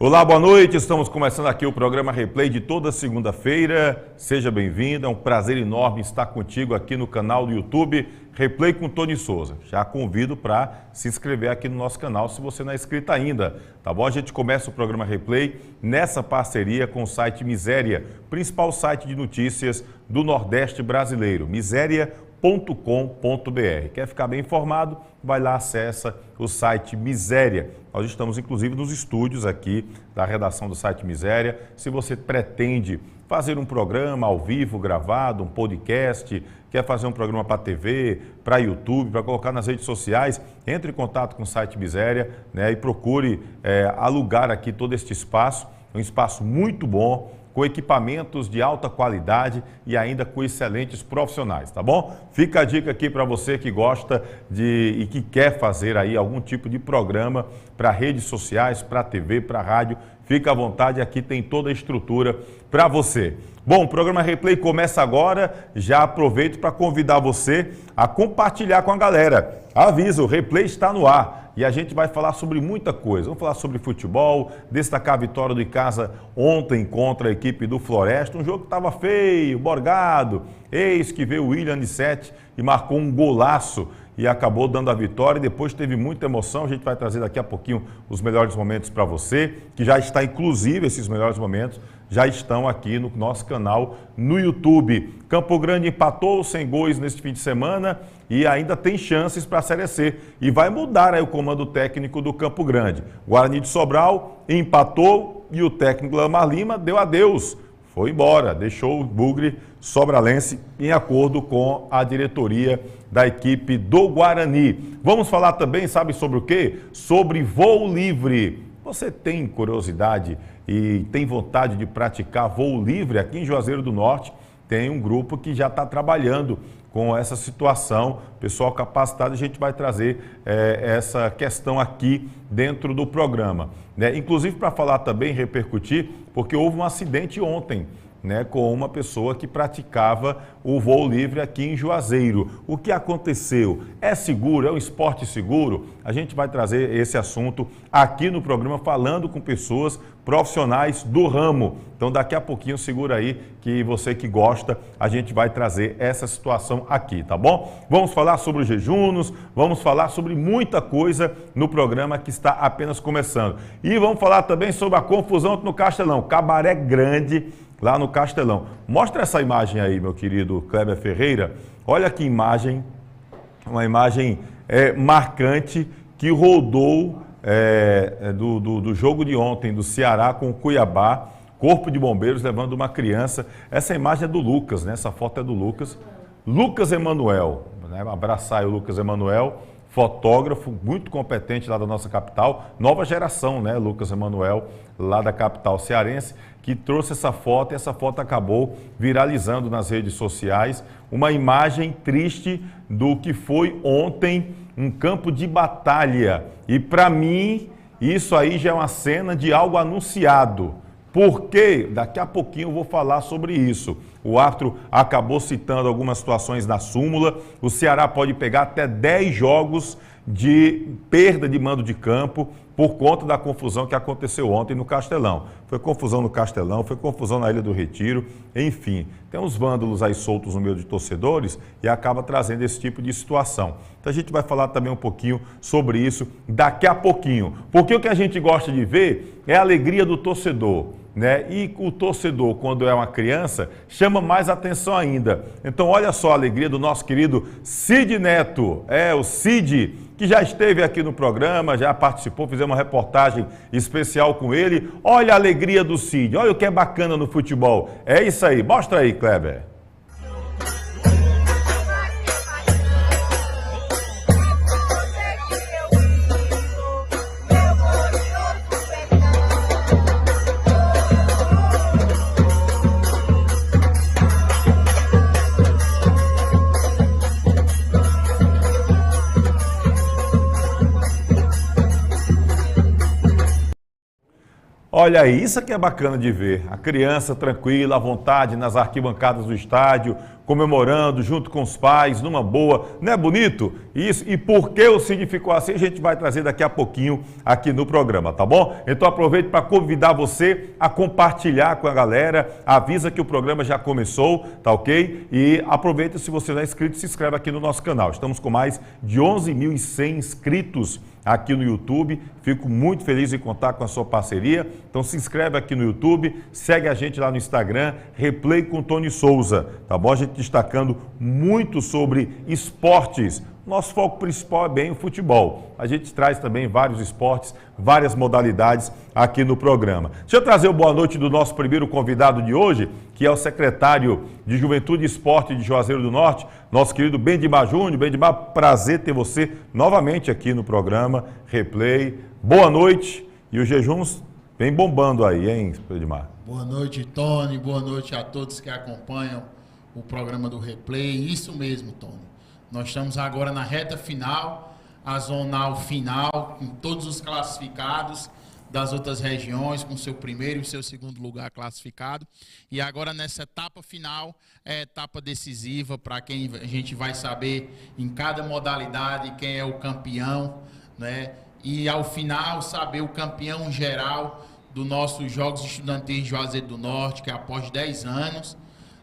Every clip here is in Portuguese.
Olá, boa noite. Estamos começando aqui o programa Replay de toda segunda-feira. Seja bem-vindo, é um prazer enorme estar contigo aqui no canal do YouTube Replay com Tony Souza. Já convido para se inscrever aqui no nosso canal se você não é inscrito ainda, tá bom? A gente começa o programa Replay nessa parceria com o site Miséria, principal site de notícias do Nordeste brasileiro, miséria.com.br. Quer ficar bem informado? Vai lá, acessa o site Miséria. Nós estamos, inclusive, nos estúdios aqui da redação do site Miséria. Se você pretende fazer um programa ao vivo, gravado, um podcast, quer fazer um programa para TV, para YouTube, para colocar nas redes sociais, entre em contato com o site Miséria, né, e procure alugar aqui todo este espaço. É um espaço muito bom, com equipamentos de alta qualidade e ainda com excelentes profissionais, tá bom? Fica a dica aqui para você que gosta e que quer fazer aí algum tipo de programa para redes sociais, para TV, para rádio. Fica à vontade, aqui tem toda a estrutura para você. Bom, o programa Replay começa agora. Já aproveito para convidar você a compartilhar com a galera. Aviso, o Replay está no ar. E a gente vai falar sobre muita coisa. Vamos falar sobre futebol, destacar a vitória do Icasa ontem contra a equipe do Floresta. Um jogo que estava feio, borgado. Eis que veio o William de 7 e marcou um golaço e acabou dando a vitória. E depois teve muita emoção. A gente vai trazer daqui a pouquinho os melhores momentos para você, que já está inclusive esses melhores momentos já estão aqui no nosso canal no YouTube. Campo Grande empatou sem gols neste fim de semana e ainda tem chances para a Série C. E vai mudar aí o comando técnico do Campo Grande. Guarani de Sobral empatou e o técnico Lamar Lima deu adeus. Foi embora, deixou o Bugre sobralense em acordo com a diretoria da equipe do Guarani. Vamos falar também, sabe sobre o quê? Sobre voo livre. Você tem curiosidade e tem vontade de praticar voo livre? Aqui em Juazeiro do Norte tem um grupo que já está trabalhando com essa situação, pessoal capacitado. A gente vai trazer essa questão aqui dentro do programa, né? Inclusive para falar também, repercutir, porque houve um acidente ontem, né, com uma pessoa que praticava o voo livre aqui em Juazeiro. O que aconteceu? É seguro? É um esporte seguro? A gente vai trazer esse assunto aqui no programa, falando com pessoas profissionais do ramo. Então daqui a pouquinho, segura aí, que você que gosta, a gente vai trazer essa situação aqui, tá bom? Vamos falar sobre os jejunos, vamos falar sobre muita coisa no programa que está apenas começando. E vamos falar também sobre a confusão no Castelão, Cabaré Grande, lá no Castelão. Mostra essa imagem aí, meu querido Kleber Ferreira. Olha que imagem, uma imagem marcante que rodou do jogo de ontem do Ceará com o Cuiabá. Corpo de Bombeiros levando uma criança. Essa imagem é do Lucas, né? Essa foto é do Lucas. Lucas Emanuel, né? Abraçar o Lucas Emanuel, fotógrafo muito competente lá da nossa capital, nova geração, né? Lucas Emanuel, lá da capital cearense, que trouxe essa foto e essa foto acabou viralizando nas redes sociais. Uma imagem triste do que foi ontem um campo de batalha. E para mim, isso aí já é uma cena de algo anunciado. Porque daqui a pouquinho eu vou falar sobre isso. O árbitro acabou citando algumas situações na súmula. O Ceará pode pegar até 10 jogos de perda de mando de campo por conta da confusão que aconteceu ontem no Castelão. Foi confusão no Castelão, foi confusão na Ilha do Retiro, enfim. Tem uns vândalos aí soltos no meio de torcedores e acaba trazendo esse tipo de situação. Então a gente vai falar também um pouquinho sobre isso daqui a pouquinho. Porque o que a gente gosta de ver é a alegria do torcedor, né? E o torcedor, quando é uma criança, chama mais atenção ainda. Então olha só a alegria do nosso querido Cid Neto, o Cid, que já esteve aqui no programa, já participou, fizemos uma reportagem especial com ele. Olha a alegria do Cid, olha o que é bacana no futebol. É isso aí, mostra aí, Kleber. Olha aí, isso aqui é bacana de ver. A criança tranquila, à vontade, nas arquibancadas do estádio, comemorando junto com os pais, numa boa. Não é bonito? Isso. E por que o Cid ficou assim, a gente vai trazer daqui a pouquinho aqui no programa, tá bom? Então aproveito para convidar você a compartilhar com a galera, avisa que o programa já começou, tá ok? E aproveita, se você não é inscrito, se inscreve aqui no nosso canal. Estamos com mais de 11.100 inscritos aqui no YouTube. Fico muito feliz em contar com a sua parceria. Então se inscreve aqui no YouTube, segue a gente lá no Instagram, Replay com Tony Souza, tá bom? A gente destacando muito sobre esportes. Nosso foco principal é bem o futebol. A gente traz também vários esportes, várias modalidades aqui no programa. Deixa eu trazer o boa noite do nosso primeiro convidado de hoje, que é o secretário de Juventude e Esporte de Juazeiro do Norte, nosso querido Bendimar Júnior. Bendimar, prazer ter você novamente aqui no programa Replay. Boa noite. E os jejuns vem bombando aí, hein, Bendimar? Boa noite, Tony. Boa noite a todos que acompanham o programa do Replay. Isso mesmo, Tony. Nós estamos agora na reta final, a zonal final, com todos os classificados das outras regiões, com seu primeiro e seu segundo lugar classificado. E agora nessa etapa final, é a etapa decisiva para quem a gente vai saber em cada modalidade quem é o campeão, né? E ao final saber o campeão geral dos nossos Jogos Estudantis de Juazeiro do Norte, que após 10 anos,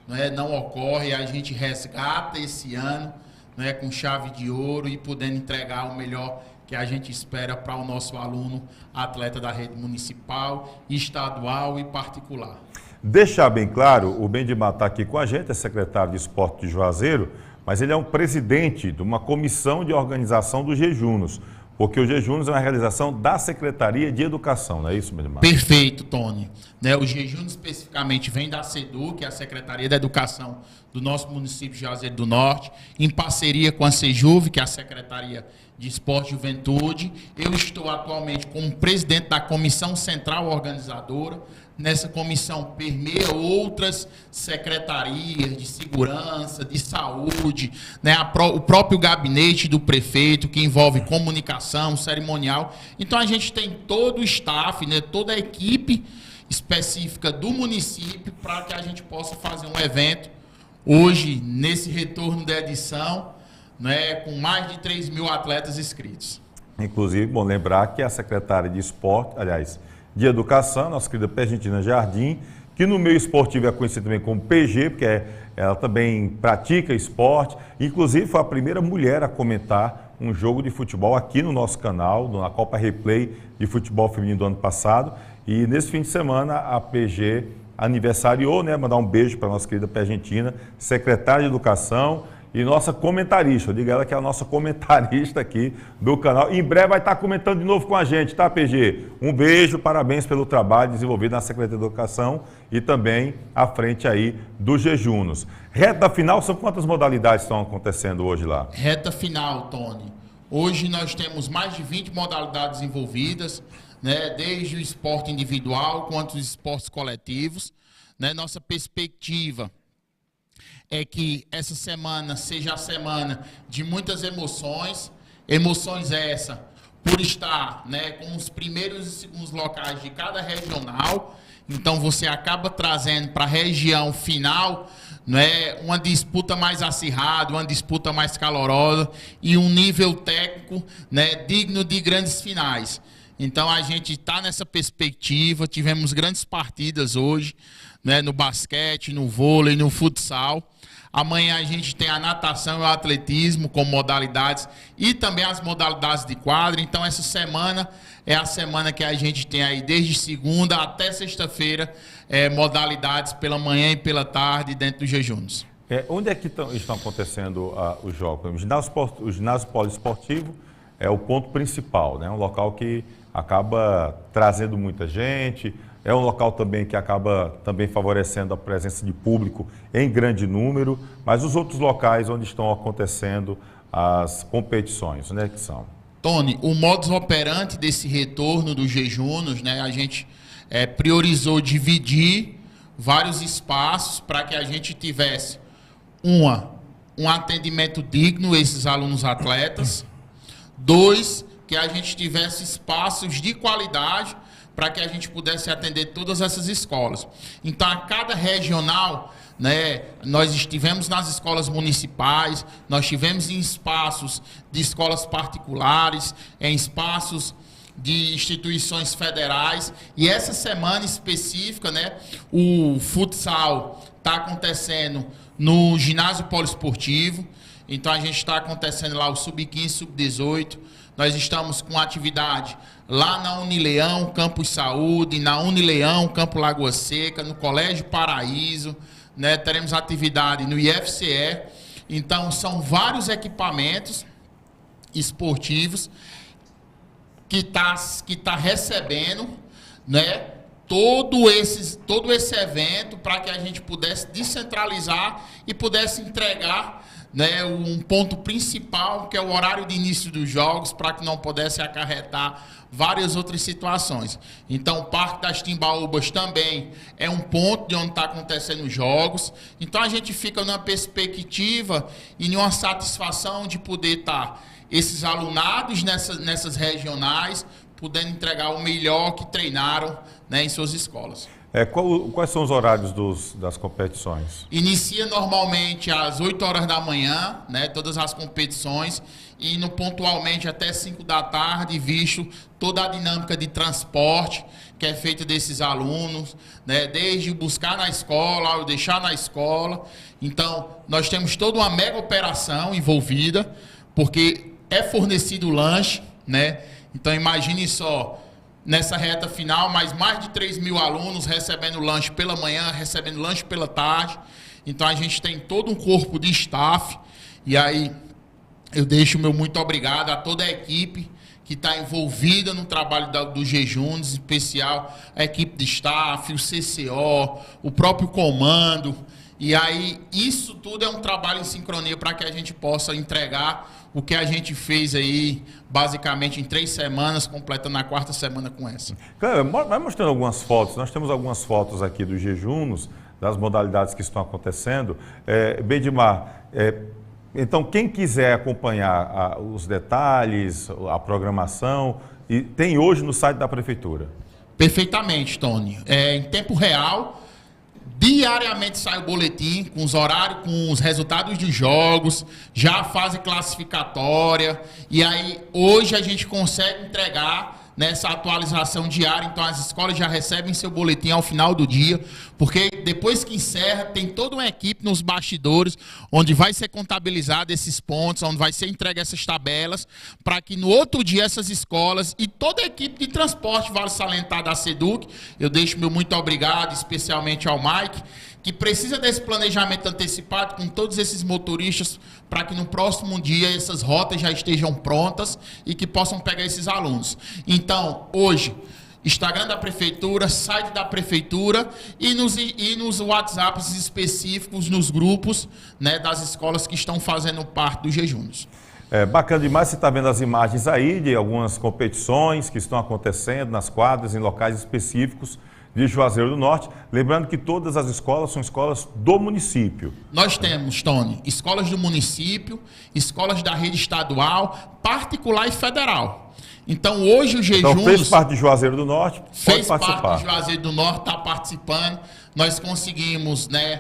né, não ocorre, a gente resgata esse ano, né, com chave de ouro e podendo entregar o melhor que a gente espera para o nosso aluno atleta da rede municipal, estadual e particular. Deixar bem claro, o Bendimar está aqui com a gente, é secretário de Esporte de Juazeiro, mas ele é um presidente de uma comissão de organização dos jejunos, porque o jejunos é uma realização da Secretaria de Educação, não é isso, Bendimar? Perfeito, Tony. O jejunos especificamente vem da SEDU, que é a Secretaria da Educação do nosso município de Juazeiro do Norte, em parceria com a SEJUV, que é a Secretaria de Esporte e Juventude. Eu estou atualmente como presidente da Comissão Central Organizadora. Nessa comissão permeia outras secretarias de segurança, de saúde, né? O próprio gabinete do prefeito, que envolve comunicação, cerimonial. Então a gente tem todo o staff, né? Toda a equipe específica do município para que a gente possa fazer um evento hoje, nesse retorno da edição, né? Com mais de 3.000 atletas inscritos. Inclusive, bom lembrar que a secretária de Esporte, aliás, de Educação, nossa querida Pergentina Jardim, que no meio esportivo é conhecida também como PG, porque ela também pratica esporte, inclusive foi a primeira mulher a comentar um jogo de futebol aqui no nosso canal, na Copa Replay de futebol feminino do ano passado, e nesse fim de semana a PG aniversariou, né, mandar um beijo para a nossa querida Pergentina, secretária de Educação, e nossa comentarista, eu digo ela que é a nossa comentarista aqui do canal. Em breve vai estar comentando de novo com a gente, tá, PG? Um beijo, parabéns pelo trabalho desenvolvido na Secretaria de Educação e também à frente aí dos jejunos. Reta final, são quantas modalidades estão acontecendo hoje lá? Reta final, Tony. Hoje nós temos mais de 20 modalidades envolvidas, né, desde o esporte individual quanto os esportes coletivos, né? Nossa perspectiva é que essa semana seja a semana de muitas emoções essa por estar, né, com os primeiros e segundos locais de cada regional. Então você acaba trazendo para a região final, né, uma disputa mais acirrada, uma disputa mais calorosa e um nível técnico, né, digno de grandes finais. Então a gente está nessa perspectiva, tivemos grandes partidas hoje, né, no basquete, no vôlei, no futsal. Amanhã a gente tem a natação e o atletismo como modalidades e também as modalidades de quadra. Então essa semana é a semana que a gente tem aí desde segunda até sexta-feira modalidades pela manhã e pela tarde dentro dos jejuns. Onde é que estão acontecendo os jogos? O ginásio poliesportivo é o ponto principal, né? Um local que acaba trazendo muita gente. É um local também que acaba também favorecendo a presença de público em grande número, mas os outros locais onde estão acontecendo as competições, né, que são? Tony, o modus operandi desse retorno dos jejunos, né, a gente priorizou dividir vários espaços para que a gente tivesse um atendimento digno a esses alunos atletas, 2, que a gente tivesse espaços de qualidade para que a gente pudesse atender todas essas escolas. Então, a cada regional, né? Nós estivemos nas escolas municipais, nós estivemos em espaços de escolas particulares, em espaços de instituições federais, e essa semana específica, né, o futsal está acontecendo no ginásio poliesportivo. Então a gente está acontecendo lá o sub-15, sub-18. Nós estamos com atividade lá na Unileão, Campus Saúde, na Unileão, Campo Lagoa Seca, no Colégio Paraíso, né? Teremos atividade no IFCE. Então são vários equipamentos esportivos que tá recebendo, né, todo esse evento, para que a gente pudesse descentralizar e pudesse entregar, né, um ponto principal, que é o horário de início dos jogos, para que não pudesse acarretar várias outras situações. Então, o Parque das Timbaúbas também é um ponto de onde está acontecendo os jogos. Então, a gente fica numa perspectiva e numa satisfação de poder estar esses alunados nessas regionais podendo entregar o melhor que treinaram, né, em suas escolas. Quais são os horários das competições? Inicia normalmente às 8 horas da manhã, né, todas as competições, e indo pontualmente até 5 da tarde, visto toda a dinâmica de transporte que é feita desses alunos, né, desde buscar na escola, deixar na escola. Então, nós temos toda uma mega operação envolvida, porque é fornecido lanche, né? Então, imagine só, nessa reta final, mais de 3 mil alunos recebendo lanche pela manhã, recebendo lanche pela tarde. Então, a gente tem todo um corpo de staff. E aí, eu deixo o meu muito obrigado a toda a equipe que está envolvida no trabalho dos jejuns, em especial a equipe de staff, o CCO, o próprio comando. E aí, isso tudo é um trabalho em sincronia para que a gente possa entregar o que a gente fez aí, basicamente, em 3 semanas, completando a 4ª semana com essa. Vai mostrando algumas fotos. Nós temos algumas fotos aqui dos jejuns, das modalidades que estão acontecendo. Bedimar, então, quem quiser acompanhar os detalhes, a programação, tem hoje no site da Prefeitura. Perfeitamente, Tony. Em tempo real, diariamente sai o boletim com os horários, com os resultados dos jogos, já a fase classificatória. E aí, hoje a gente consegue entregar nessa atualização diária. Então, as escolas já recebem seu boletim ao final do dia, porque depois que encerra, tem toda uma equipe nos bastidores, onde vai ser contabilizado esses pontos, onde vai ser entregue essas tabelas, para que no outro dia essas escolas e toda a equipe de transporte, vale salientar, da SEDUC, eu deixo meu muito obrigado, especialmente ao Mike, que precisa desse planejamento antecipado com todos esses motoristas, para que no próximo dia essas rotas já estejam prontas e que possam pegar esses alunos. Então, hoje, Instagram da Prefeitura, site da Prefeitura e nos WhatsApps específicos, nos grupos, né, das escolas que estão fazendo parte dos jejuns. Bacana demais, você está vendo as imagens aí de algumas competições que estão acontecendo nas quadras, em locais específicos de Juazeiro do Norte. Lembrando que todas as escolas são escolas do município. Nós temos, Tony, escolas do município, escolas da rede estadual, particular e federal. Então, hoje o jejuns... Então, fez parte de Juazeiro do Norte, fez parte de Juazeiro do Norte, está participando. Nós conseguimos, né?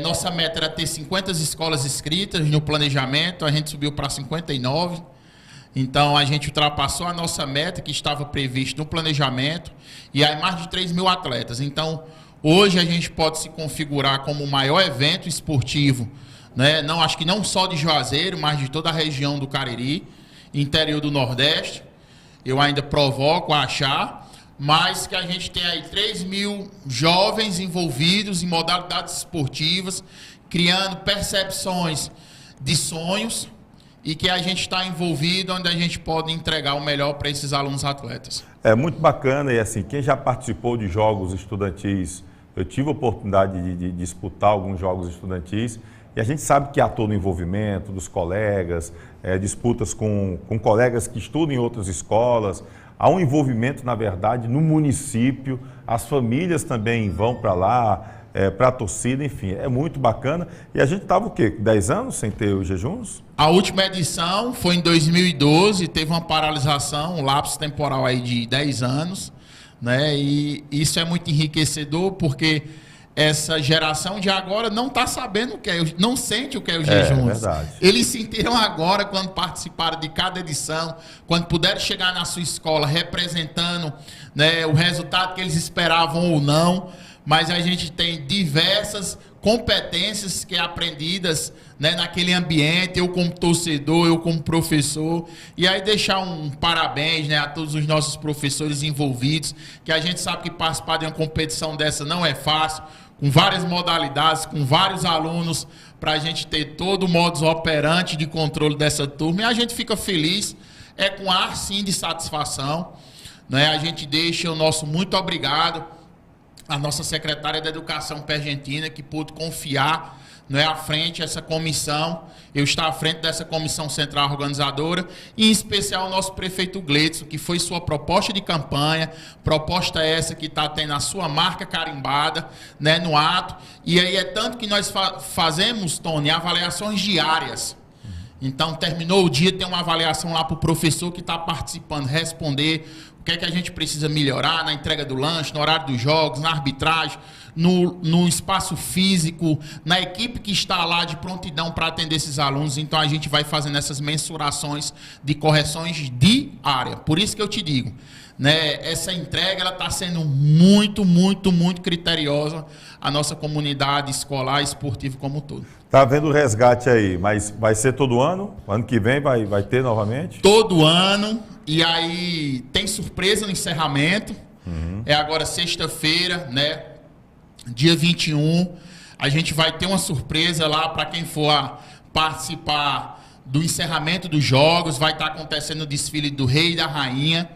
Nossa meta era ter 50 escolas inscritas no planejamento, a gente subiu para 59. Então, a gente ultrapassou a nossa meta, que estava prevista no planejamento, e aí mais de 3 mil atletas. Então, hoje a gente pode se configurar como o maior evento esportivo, né? Não, acho que não só de Juazeiro, mas de toda a região do Cariri, interior do Nordeste. Eu ainda provoco a achar, mas que a gente tem aí 3 mil jovens envolvidos em modalidades esportivas, criando percepções de sonhos, e que a gente está envolvido, onde a gente pode entregar o melhor para esses alunos atletas. É muito bacana, e assim, quem já participou de jogos estudantis, eu tive a oportunidade de disputar alguns jogos estudantis, e a gente sabe que há todo o envolvimento dos colegas, disputas com colegas que estudam em outras escolas, há um envolvimento, na verdade, no município, as famílias também vão para lá, para a torcida, enfim, é muito bacana. E a gente estava o quê? 10 anos sem ter os jejuns? A última edição foi em 2012, teve uma paralisação, um lapso temporal aí de 10 anos, né? E isso é muito enriquecedor, porque essa geração de agora não está sabendo o que é, não sente o que é o jejum. Eles sentiram agora quando participaram de cada edição, quando puderam chegar na sua escola representando, né, o resultado que eles esperavam ou não. Mas a gente tem diversas competências que é aprendidas, né, naquele ambiente, eu como torcedor, eu como professor, e aí deixar um parabéns, né, a todos os nossos professores envolvidos, que a gente sabe que participar de uma competição dessa não é fácil, com várias modalidades, com vários alunos, para a gente ter todo o modus operandi de controle dessa turma, e a gente fica feliz, com ar sim de satisfação, né, a gente deixa o nosso muito obrigado a nossa secretária da Educação Pergentina, que pôde confiar, né, à frente essa comissão, eu estou à frente dessa comissão central organizadora, e em especial o nosso prefeito Gleidson, que foi sua proposta de campanha, proposta essa que está tendo a sua marca carimbada, né, no ato, e aí é tanto que nós fazemos, Tony, avaliações diárias. Então, terminou o dia, tem uma avaliação lá para o professor que está participando, responder o que é que a gente precisa melhorar na entrega do lanche, no horário dos jogos, na arbitragem, no espaço físico, na equipe que está lá de prontidão para atender esses alunos. Então, a gente vai fazendo essas mensurações de correções diárias. Por isso que eu te digo, né, essa entrega está sendo muito, muito, muito criteriosa a nossa comunidade escolar e esportiva como um todo. Tá vendo o resgate aí, mas vai ser todo ano? Ano que vem vai ter novamente? Todo ano, e aí tem surpresa no encerramento, é agora sexta-feira, né, dia 21, a gente vai ter uma surpresa lá para quem for participar do encerramento dos jogos, vai estar acontecendo o desfile do Rei e da Rainha,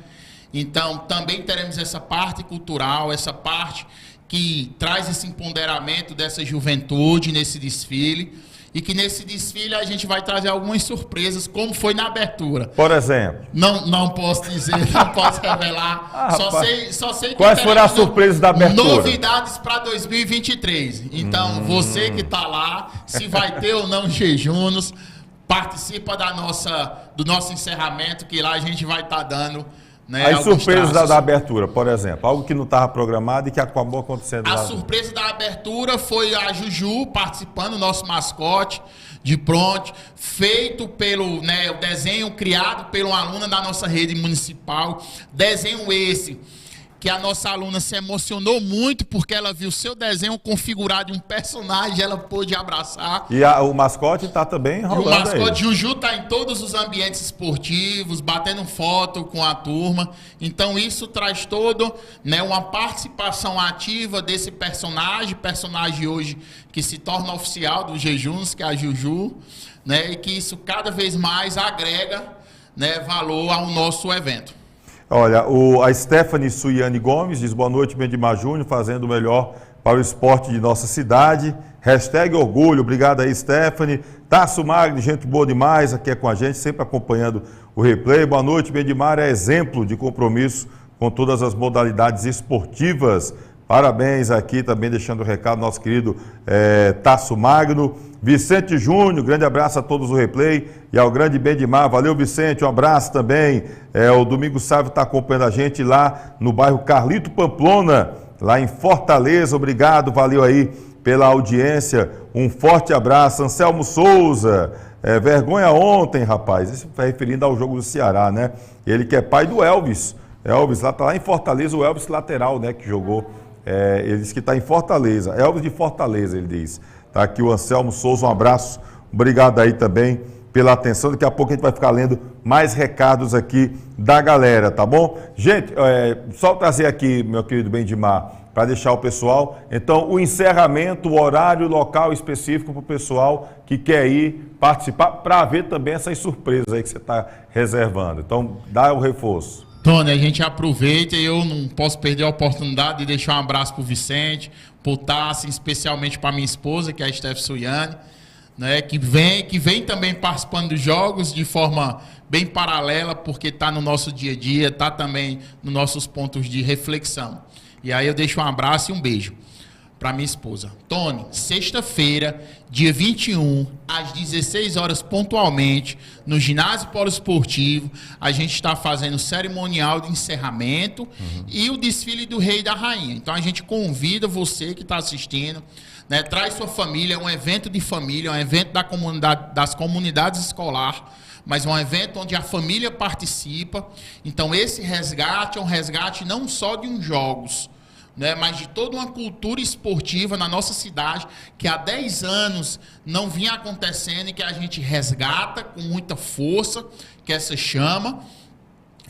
então também teremos essa parte cultural, essa parte que traz esse empoderamento dessa juventude nesse desfile, e que nesse desfile a gente vai trazer algumas surpresas, como foi na abertura. Por exemplo? Não posso dizer, não posso revelar, só sei que quais foram as surpresas da abertura? Novidades para 2023. Então, você que está lá, se vai ter ou não jejunos, participa do nosso encerramento, que lá a gente vai estar dando, né, as surpresas da abertura, por exemplo, algo que não estava programado e que acabou acontecendo. A surpresa da abertura foi a Juju participando, nosso mascote de pronto, feito pelo, né, o desenho criado por uma aluna da nossa rede municipal, desenho esse que a nossa aluna se emocionou muito porque ela viu seu desenho configurado em um personagem, ela pôde abraçar. E o mascote está também rolando. O mascote Juju está em todos os ambientes esportivos, batendo foto com a turma. Então isso traz todo, né, uma participação ativa desse personagem hoje que se torna oficial dos jejuns, que é a Juju, né, e que isso cada vez mais agrega, né, valor ao nosso evento. Olha, a Stephanie Suiane Gomes diz: boa noite, Bendimar Júnior, fazendo o melhor para o esporte de nossa cidade. #orgulho, obrigado aí, Stephanie. Tasso Magno, gente boa demais aqui com a gente, sempre acompanhando o replay. Boa noite, Bendimar, é exemplo de compromisso com todas as modalidades esportivas. Parabéns aqui, também deixando o recado, nosso querido Tasso Magno. Vicente Júnior, grande abraço a todos do replay e ao grande Bendimar. Valeu, Vicente, um abraço também. O Domingos Sávio está acompanhando a gente lá no bairro Carlito Pamplona, lá em Fortaleza. Obrigado, valeu aí pela audiência. Um forte abraço. Anselmo Souza, vergonha ontem, rapaz. Isso vai referindo ao jogo do Ceará, né? Ele que é pai do Elvis. Elvis lá está lá em Fortaleza, o Elvis lateral, né, que jogou. Ele diz que está em Fortaleza. Elvis de Fortaleza, ele diz. Está aqui o Anselmo Souza, um abraço. Obrigado aí também pela atenção. Daqui a pouco a gente vai ficar lendo mais recados aqui da galera, tá bom? Gente, só trazer aqui, meu querido Bendimar, para deixar o pessoal. Então, o encerramento, o horário, local específico para o pessoal que quer ir participar, para ver também essas surpresas aí que você está reservando. Então, dá o reforço. Tony, a gente aproveita e eu não posso perder a oportunidade de deixar um abraço para o Vicente, para o Tassi, especialmente para minha esposa, que é a Steph Suiane, né, que vem também participando dos jogos de forma bem paralela, porque está no nosso dia a dia, está também nos nossos pontos de reflexão. E aí eu deixo um abraço e um beijo para minha esposa: Tony, sexta-feira, dia 21, às 16 horas pontualmente, no ginásio poliesportivo, a gente está fazendo o cerimonial de encerramento e o desfile do Rei e da Rainha. Então a gente convida você que está assistindo, né, traz sua família, é um evento de família, é um evento da comunidade, das comunidades escolares, mas é um evento onde a família participa. Então esse resgate é um resgate não só de uns jogos, né, mas de toda uma cultura esportiva na nossa cidade, que há 10 anos não vinha acontecendo e que a gente resgata com muita força, que é essa chama,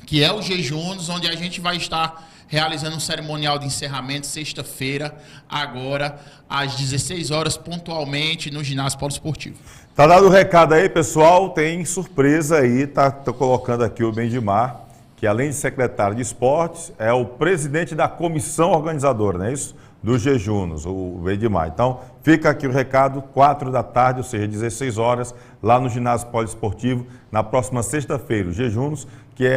que é o Jejunos, onde a gente vai estar realizando um cerimonial de encerramento sexta-feira, agora às 16 horas pontualmente no ginásio poliesportivo. Tá dado o recado aí, pessoal, tem surpresa aí, tô colocando aqui o Bendimar, que além de secretário de esportes, é o presidente da comissão organizadora, não é isso? Do Jejunos, o Bendimar. Então, fica aqui o recado, 4 da tarde, ou seja, 16 horas, lá no ginásio poliesportivo, na próxima sexta-feira. O Jejunos, que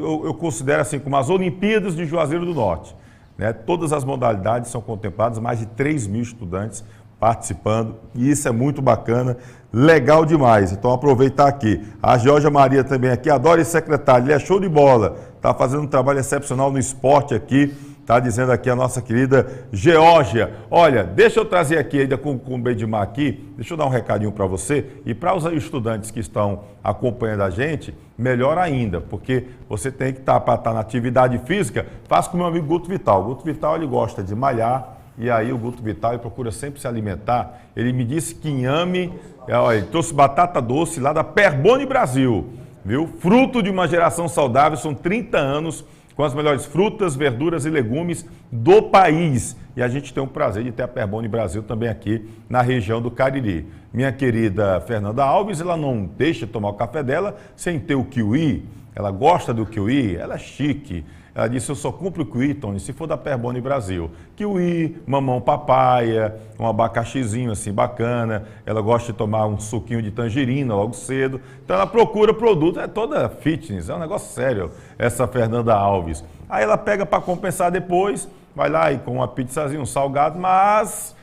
eu considero assim como as Olimpíadas de Juazeiro do Norte, né? Todas as modalidades são contempladas, mais de 3 mil estudantes participando, e isso é muito bacana, legal demais. Então aproveitar aqui. A Georgia Maria também aqui, adora esse secretário, ele é show de bola, está fazendo um trabalho excepcional no esporte aqui, está dizendo aqui a nossa querida Geórgia. Olha, deixa eu trazer aqui ainda com o Bendimar aqui, deixa eu dar um recadinho para você e para os estudantes que estão acompanhando a gente, melhor ainda, porque você tem que estar na atividade física, faça com o meu amigo Guto Vital. O Guto Vital, ele gosta de malhar, e aí o Guto Vital, ele procura sempre se alimentar. Ele me disse que inhame, ele trouxe batata doce lá da Perboni Brasil, viu? Fruto de uma geração saudável, são 30 anos com as melhores frutas, verduras e legumes do país. E a gente tem o prazer de ter a Perboni Brasil também aqui na região do Cariri. Minha querida Fernanda Alves, ela não deixa de tomar o café dela sem ter o kiwi. Ela gosta do kiwi, ela é chique. Ela disse: eu só compro kiwi, Tony, se for da Perboni Brasil. Kiwi, mamão papaya, um abacaxizinho assim bacana. Ela gosta de tomar um suquinho de tangerina logo cedo. Então ela procura produto, é toda fitness, é um negócio sério, essa Fernanda Alves. Aí ela pega para compensar depois, vai lá e com uma pizzazinha, um salgado, mas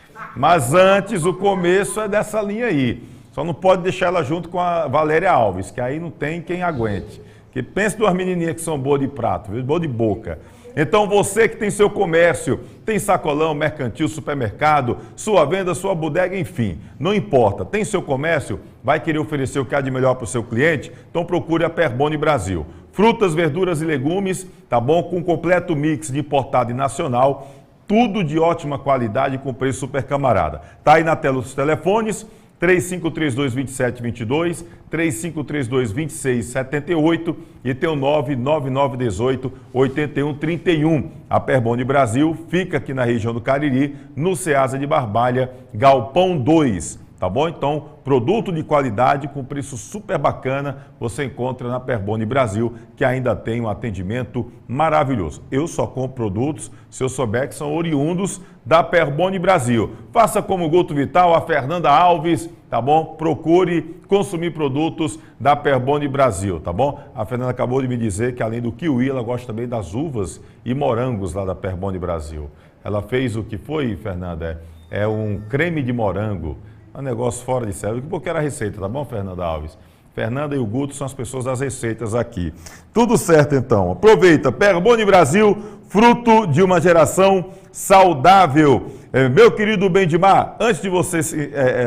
antes, o começo é dessa linha aí. Só não pode deixar ela junto com a Valéria Alves, que aí não tem quem aguente. Que pensa duas menininhas que são boas de prato, viu? Boa de boca. Então você que tem seu comércio, tem sacolão, mercantil, supermercado, sua venda, sua bodega, enfim, não importa, tem seu comércio, vai querer oferecer o que há de melhor para o seu cliente? Então procure a Perboni Brasil. Frutas, verduras e legumes, tá bom? Com completo mix de importado e nacional, tudo de ótima qualidade com preço super camarada. Tá aí na tela os telefones, 3532-2722, 3532-2678 e tem o 99918-8131. A Perboni Brasil fica aqui na região do Cariri, no Ceasa de Barbalha, Galpão 2. Tá bom? Então, produto de qualidade com preço super bacana, você encontra na Perboni Brasil, que ainda tem um atendimento maravilhoso. Eu só compro produtos se eu souber que são oriundos da Perboni Brasil. Faça como o Guto Vital, a Fernanda Alves, tá bom? Procure consumir produtos da Perboni Brasil, tá bom? A Fernanda acabou de me dizer que além do kiwi, ela gosta também das uvas e morangos lá da Perboni Brasil. Ela fez o que foi, Fernanda? É um creme de morango. Um negócio fora de sério, porque era a receita, tá bom, Fernanda Alves? Fernanda e o Guto são as pessoas das receitas aqui. Tudo certo, então. Aproveita, Perboni Brasil, fruto de uma geração saudável. Meu querido Bendimar, antes de você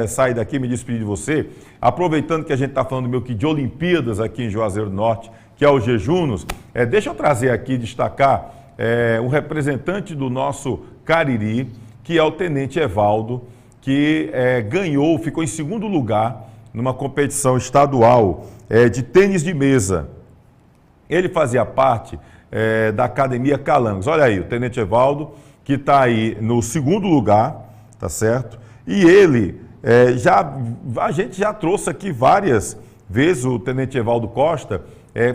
sair daqui, me despedir de você, aproveitando que a gente está falando meio que de Olimpíadas aqui em Juazeiro do Norte, que é o Jejunos, deixa eu trazer aqui, destacar um representante do nosso Cariri, que é o Tenente Evaldo, que ficou em segundo lugar numa competição estadual de tênis de mesa. Ele fazia parte da Academia Calangos. Olha aí, o Tenente Evaldo, que está aí no segundo lugar, tá certo? E ele, a gente já trouxe aqui várias vezes o Tenente Evaldo Costa,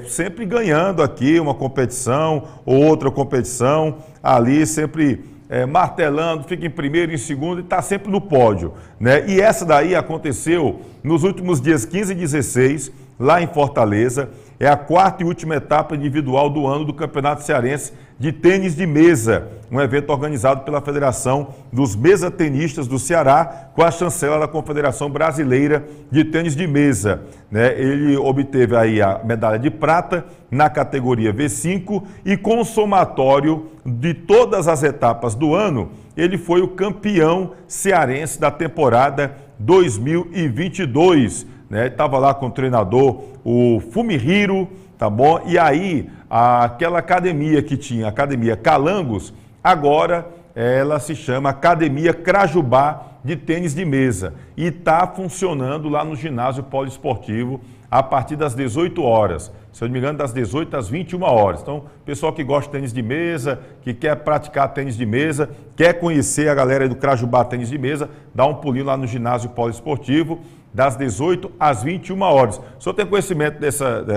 sempre ganhando aqui uma competição ou outra competição, ali sempre martelando, fica em primeiro, em segundo e está sempre no pódio, né? E essa daí aconteceu nos últimos dias 15 e 16, lá em Fortaleza. É a quarta e última etapa individual do ano do Campeonato Cearense de Tênis de Mesa, um evento organizado pela Federação dos Mesatenistas do Ceará, com a chancela da Confederação Brasileira de Tênis de Mesa. Ele obteve aí a medalha de prata na categoria V5 e com o somatório de todas as etapas do ano, ele foi o campeão cearense da temporada 2022. Estava lá com o treinador, o Fumihiro, tá bom? E aí, aquela academia que tinha, a Academia Calangos, agora ela se chama Academia Crajubá de Tênis de Mesa. E está funcionando lá no ginásio poliesportivo a partir das 18 horas. Se eu não me engano, das 18 às 21 horas. Então, pessoal que gosta de tênis de mesa, que quer praticar tênis de mesa, quer conhecer a galera aí do Crajubá Tênis de Mesa, dá um pulinho lá no ginásio poliesportivo, das 18 às 21 horas. O senhor tem conhecimento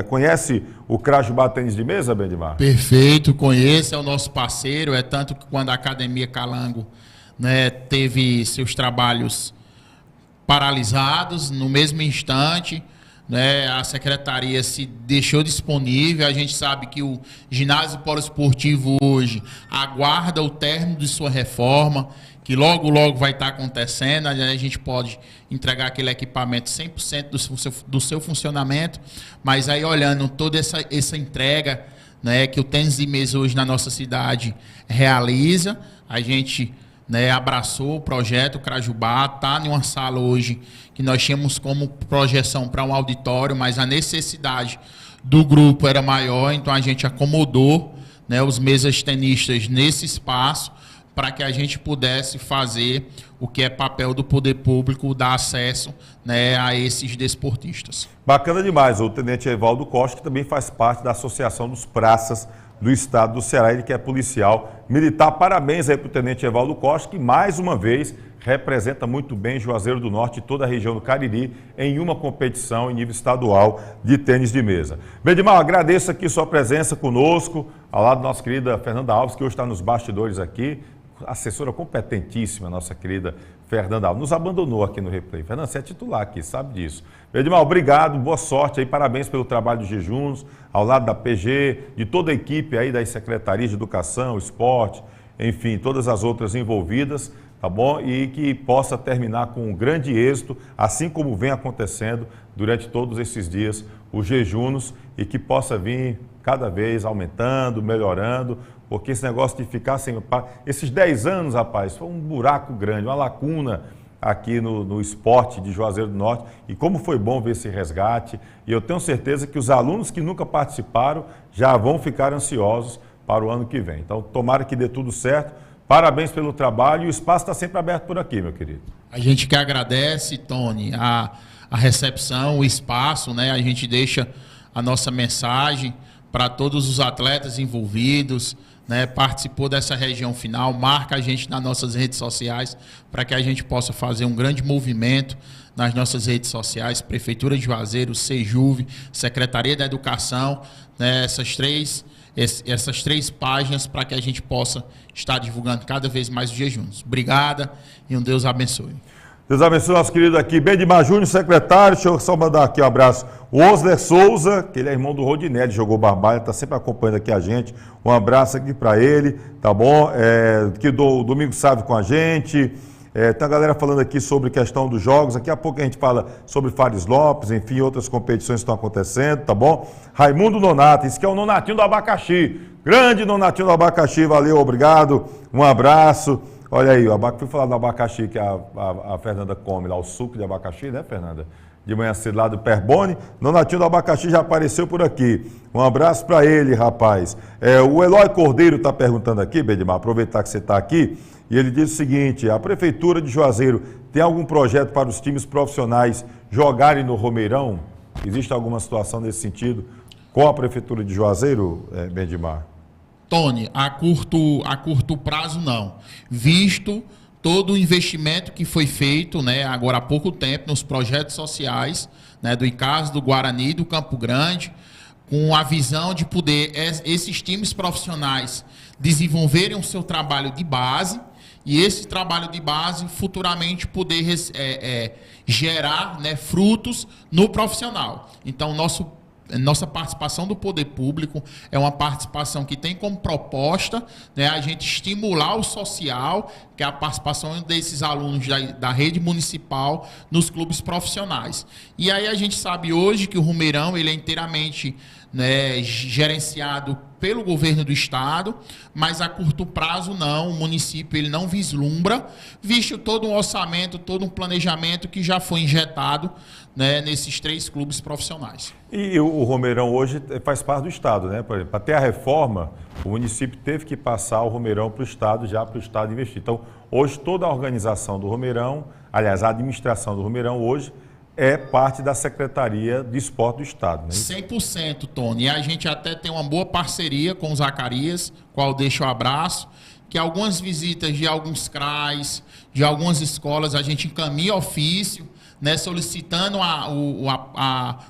conhece o Crajubá Tênis de Mesa, Bendimar? Perfeito, conheço, é o nosso parceiro, é tanto que quando a Academia Calango, teve seus trabalhos paralisados, no mesmo instante, a secretaria se deixou disponível. A gente sabe que o ginásio poliesportivo hoje aguarda o término de sua reforma, que logo vai estar acontecendo. A gente pode entregar aquele equipamento 100% do seu funcionamento, mas aí olhando toda essa entrega que o tênis de mesa hoje na nossa cidade realiza, a gente abraçou o projeto Crajubá, está em uma sala hoje que nós tínhamos como projeção para um auditório, mas a necessidade do grupo era maior, então a gente acomodou os mesas tenistas nesse espaço para que a gente pudesse fazer o que é papel do poder público, dar acesso a esses desportistas. Bacana demais. O tenente Evaldo Costa, que também faz parte da Associação dos Praças do Estado do Ceará, ele que é policial militar. Parabéns aí para o tenente Evaldo Costa, que mais uma vez representa muito bem Juazeiro do Norte e toda a região do Cariri em uma competição em nível estadual de tênis de mesa. Bendimar, agradeço aqui sua presença conosco, ao lado da nossa querida Fernanda Alves, que hoje está nos bastidores aqui, assessora competentíssima, nossa querida Fernanda Alves, nos abandonou aqui no Replay. Fernanda, você é titular aqui, sabe disso. Bendimar, obrigado, boa sorte aí, parabéns pelo trabalho dos jejuns, ao lado da PG, de toda a equipe aí das secretarias de Educação, Esporte, enfim, todas as outras envolvidas, tá bom? E que possa terminar com um grande êxito, assim como vem acontecendo durante todos esses dias, os jejuns, e que possa vir cada vez aumentando, melhorando, porque esse negócio de ficar sem... Esses 10 anos, rapaz, foi um buraco grande, uma lacuna aqui no esporte de Juazeiro do Norte, e como foi bom ver esse resgate, e eu tenho certeza que os alunos que nunca participaram já vão ficar ansiosos para o ano que vem. Então, tomara que dê tudo certo, parabéns pelo trabalho, e o espaço está sempre aberto por aqui, meu querido. A gente que agradece, Tony, a recepção, o espaço, a gente deixa a nossa mensagem para todos os atletas envolvidos, participou dessa região final, marca a gente nas nossas redes sociais para que a gente possa fazer um grande movimento nas nossas redes sociais, Prefeitura de Juazeiro, Sejuve, Secretaria da Educação, essas três páginas para que a gente possa estar divulgando cada vez mais os jejuns. Obrigada e um Deus abençoe. Deus abençoe nosso querido aqui, Bendimar Júnior, secretário. Deixa eu só mandar aqui um abraço. O Osler Souza, que ele é irmão do Rodinelli, jogou Barbalha, está sempre acompanhando aqui a gente. Um abraço aqui para ele, tá bom? Que do Domingo Sávio com a gente. Tem a galera falando aqui sobre questão dos jogos. Daqui a pouco a gente fala sobre Fares Lopes, enfim, outras competições que estão acontecendo, tá bom? Raimundo Nonato, isso que é o Nonatinho do Abacaxi. Grande Nonatinho do Abacaxi, valeu, obrigado. Um abraço. Olha aí, fui falar do abacaxi que a Fernanda come lá, o suco de abacaxi, né, Fernanda? De manhã cedo lá do Perbone. Nonatinho do Abacaxi já apareceu por aqui. Um abraço para ele, rapaz. O Eloy Cordeiro está perguntando aqui, Bendimar, aproveitar que você está aqui, e ele diz o seguinte: a Prefeitura de Juazeiro tem algum projeto para os times profissionais jogarem no Romeirão? Existe alguma situação nesse sentido com a Prefeitura de Juazeiro, Bendimar? Tony, a curto prazo não. Visto todo o investimento que foi feito, agora há pouco tempo, nos projetos sociais, do ICAS, do Guarani, do Campo Grande, com a visão de poder esses times profissionais desenvolverem o seu trabalho de base e esse trabalho de base futuramente poder gerar, né, frutos no profissional. Então, nossa participação do poder público é uma participação que tem como proposta, né, a gente estimular o social, que é a participação desses alunos da rede municipal nos clubes profissionais. E aí a gente sabe hoje que o Romeirão ele é inteiramente, né, gerenciado pelo governo do estado, mas a curto prazo não, o município ele não vislumbra, visto todo um orçamento, todo um planejamento que já foi injetado, né, nesses 3 clubes profissionais. E o Romeirão hoje faz parte do estado, né? Por exemplo, para ter a reforma, o município teve que passar o Romeirão para o estado, já para o estado investir. Então, hoje toda a organização do Romeirão, aliás, a administração do Romeirão hoje é parte da Secretaria de Esporte do Estado, né? 100%, Tony. E a gente até tem uma boa parceria com o Zacarias, qual deixo o abraço, que algumas visitas de alguns CRAs, de algumas escolas, a gente encaminha ofício, né, solicitando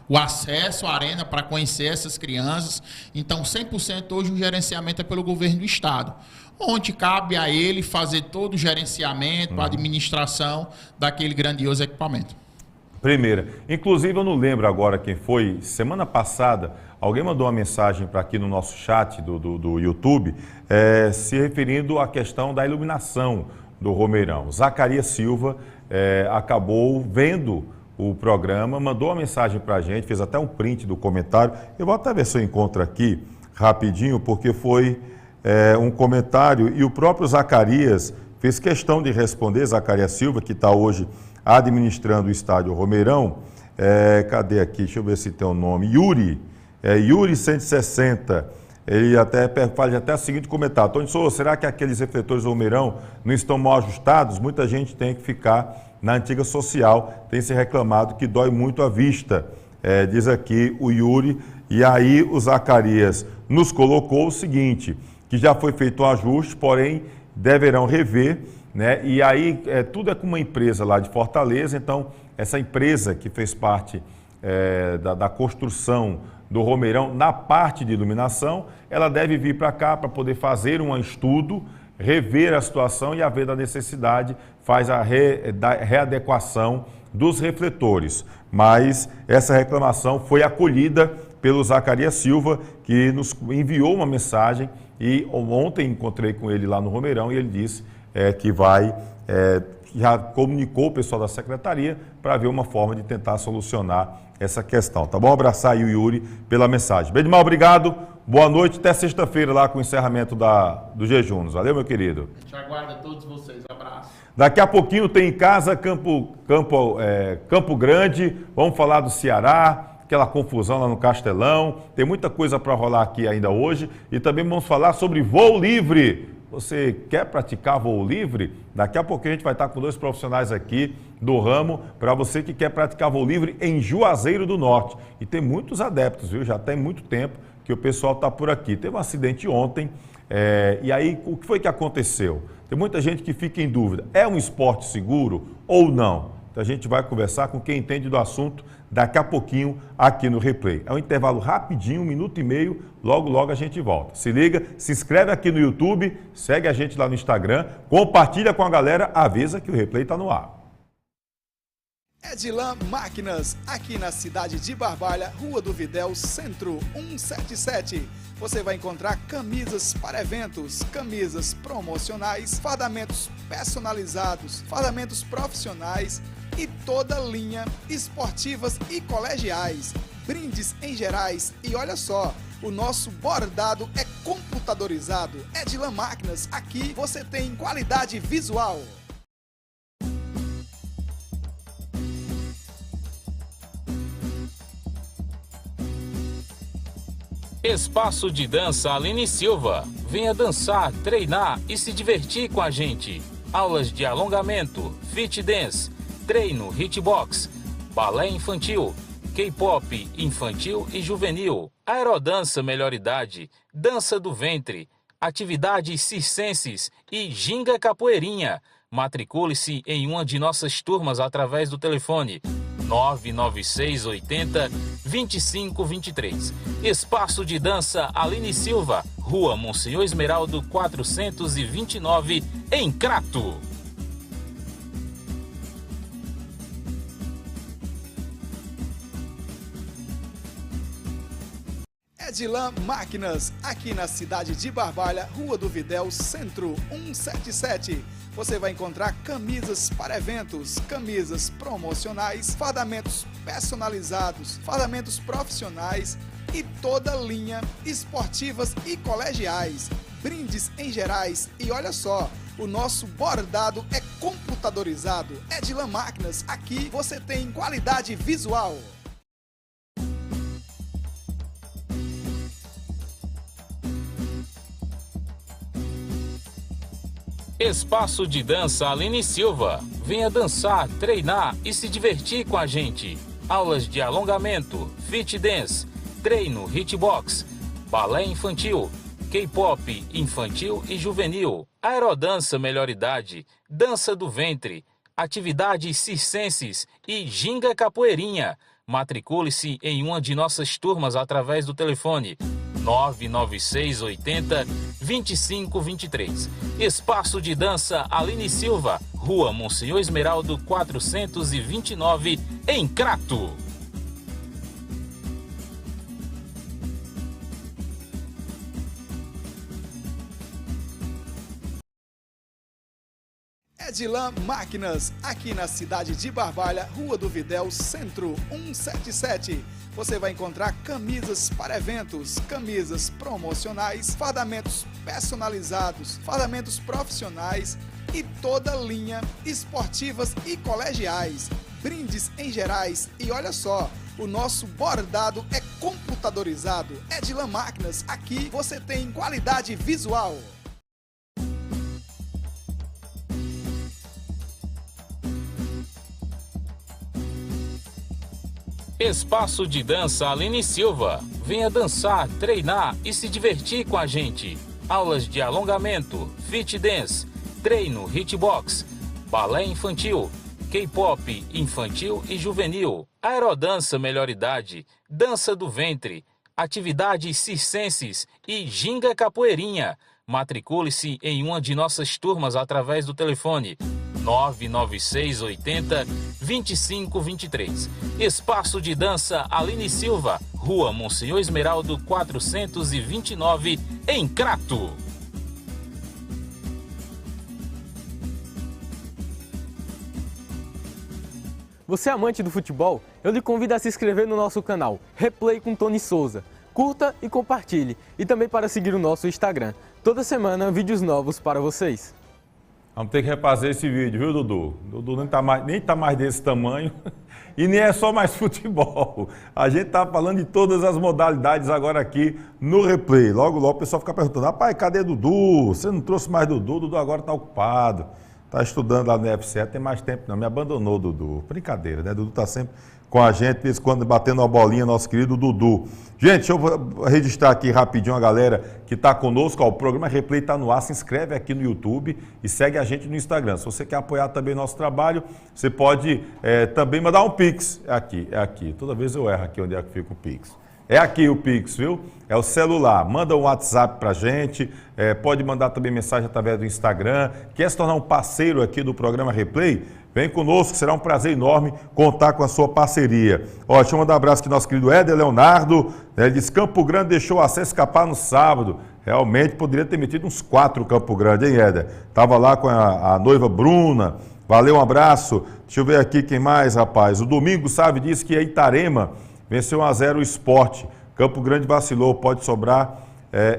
o acesso à arena para conhecer essas crianças. Então, 100% hoje o gerenciamento é pelo governo do estado, onde cabe a ele fazer todo o gerenciamento, a administração daquele grandioso equipamento. Primeira. Inclusive, eu não lembro agora quem foi, semana passada, alguém mandou uma mensagem para aqui no nosso chat do YouTube, se referindo à questão da iluminação do Romeirão. Zacarias Silva acabou vendo o programa, mandou uma mensagem para a gente, fez até um print do comentário. Eu vou até ver se eu encontro aqui rapidinho, porque foi um comentário e o próprio Zacarias fez questão de responder, Zacarias Silva, que está hoje administrando o estádio Romeirão. Cadê aqui? Deixa eu ver se tem o nome. Yuri 160. Ele faz até o seguinte comentário: Tony Souza, será que aqueles refletores do Romeirão não estão mal ajustados? Muita gente tem que ficar na antiga social, tem se reclamado que dói muito a vista. Diz aqui o Yuri. E aí o Zacarias nos colocou o seguinte, que já foi feito um ajuste, porém deverão rever, né? E aí tudo é com uma empresa lá de Fortaleza. Então essa empresa que fez parte da construção do Romeirão na parte de iluminação, ela deve vir para cá para poder fazer um estudo, rever a situação e, haver da necessidade, faz a readequação dos refletores. Mas essa reclamação foi acolhida pelo Zacarias Silva, que nos enviou uma mensagem, e ontem encontrei com ele lá no Romeirão e ele disse que já comunicou o pessoal da secretaria para ver uma forma de tentar solucionar essa questão. Tá bom? Abraçar aí o Yuri pela mensagem. Bedmar, obrigado. Boa noite. Até sexta-feira lá com o encerramento do jejum. Valeu, meu querido. A gente aguarda todos vocês. Abraço. Daqui a pouquinho tem em casa Campo Grande. Vamos falar do Ceará, aquela confusão lá no Castelão. Tem muita coisa para rolar aqui ainda hoje. E também vamos falar sobre voo livre. Você quer praticar voo livre? Daqui a pouquinho a gente vai estar com 2 profissionais aqui do ramo para você que quer praticar voo livre em Juazeiro do Norte. E tem muitos adeptos, viu? Já tem muito tempo que o pessoal está por aqui. Teve um acidente ontem, e aí o que foi que aconteceu? Tem muita gente que fica em dúvida, é um esporte seguro ou não? Então a gente vai conversar com quem entende do assunto daqui a pouquinho aqui no Replay. É um intervalo rapidinho, 1 minuto e meio, logo a gente volta. Se liga, se inscreve aqui no YouTube, segue a gente lá no Instagram, compartilha com a galera, avisa que o Replay está no ar. Edilan Máquinas, aqui na cidade de Barbalha, Rua do Videl, Centro 177. Você vai encontrar camisas para eventos, camisas promocionais, fardamentos personalizados, fardamentos profissionais e toda linha esportivas e colegiais, brindes em gerais. E olha só, o nosso bordado é computadorizado. Edilan Máquinas, aqui você tem qualidade visual. Espaço de Dança Aline Silva. Venha dançar, treinar e se divertir com a gente. Aulas de alongamento, fit dance, treino, hitbox, balé infantil, K-pop infantil e juvenil, aerodança melhor idade, dança do ventre, atividades circenses e ginga capoeirinha. Matricule-se em uma de nossas turmas através do telefone 996 80 2523. Espaço de Dança Aline Silva, Rua Monsenhor Esmeraldo 429, em Crato. Edilan Máquinas, aqui na cidade de Barbalha, Rua do Videl, Centro 177. Você vai encontrar camisas para eventos, camisas promocionais, fardamentos personalizados, fardamentos profissionais e toda linha esportivas e colegiais, brindes em gerais e olha só, o nosso bordado é computadorizado. Edilan Máquinas, aqui você tem qualidade visual. Espaço de Dança Aline Silva. Venha dançar, treinar e se divertir com a gente. Aulas de alongamento, fit dance, treino, hitbox, balé infantil, K-pop infantil e juvenil, aerodança melhor idade, dança do ventre, atividades circenses e ginga capoeirinha. Matricule-se em uma de nossas turmas através do telefone 996 80 2523. Espaço de Dança Aline Silva, Rua Monsenhor Esmeraldo 429, em Crato. Edilan Máquinas, aqui na cidade de Barbalha, Rua do Videl, Centro 177. Você vai encontrar camisas para eventos, camisas promocionais, fardamentos personalizados, fardamentos profissionais e toda linha esportivas e colegiais, brindes em gerais e olha só, o nosso bordado é computadorizado. Edilan Máquinas, aqui você tem qualidade visual. Espaço de Dança Aline Silva. Venha dançar, treinar e se divertir com a gente. Aulas de alongamento, fit dance, treino, hitbox, balé infantil, K-pop infantil e juvenil, aerodança melhor idade, dança do ventre, atividades circenses e ginga capoeirinha. Matricule-se em uma de nossas turmas através do telefone 996 80 2523. Espaço de Dança Aline Silva, Rua Monsenhor Esmeraldo 429, em Crato. Você é amante do futebol? Eu lhe convido a se inscrever no nosso canal Replay com Tony Souza. Curta e compartilhe. E também para seguir o nosso Instagram. Toda semana, vídeos novos para vocês. Vamos ter que refazer esse vídeo, viu, Dudu? Dudu nem tá mais desse tamanho e nem é só mais futebol. A gente tá falando de todas as modalidades agora aqui no Replay. Logo, logo o pessoal fica perguntando, rapaz, cadê Dudu? Você não trouxe mais Dudu? Dudu agora tá ocupado. Tá estudando lá no UFC, tem mais tempo não, me abandonou, Dudu. Brincadeira, né? Dudu tá sempre com a gente, de vez em quando batendo uma bolinha, nosso querido Dudu. Gente, deixa eu registrar aqui rapidinho a galera que está conosco. Ó, o programa Replay está no ar, se inscreve aqui no YouTube e segue a gente no Instagram. Se você quer apoiar também nosso trabalho, você pode também mandar um Pix. É aqui. Toda vez eu erro aqui onde é que fica o Pix. É aqui o Pix, viu? É o celular. Manda um WhatsApp pra gente, pode mandar também mensagem através do Instagram. Quer se tornar um parceiro aqui do programa Replay? Vem conosco, será um prazer enorme contar com a sua parceria. Ó, deixa eu mandar um abraço aqui ao nosso querido Éder Leonardo. Ele diz, Campo Grande deixou o acesso escapar no sábado. Realmente poderia ter metido uns 4 Campo Grande, hein, Éder? Tava lá com a noiva Bruna. Valeu, um abraço. Deixa eu ver aqui quem mais, rapaz. O Domingo, sabe, disse que a Itarema venceu 1-0 o Sport. Campo Grande vacilou, pode sobrar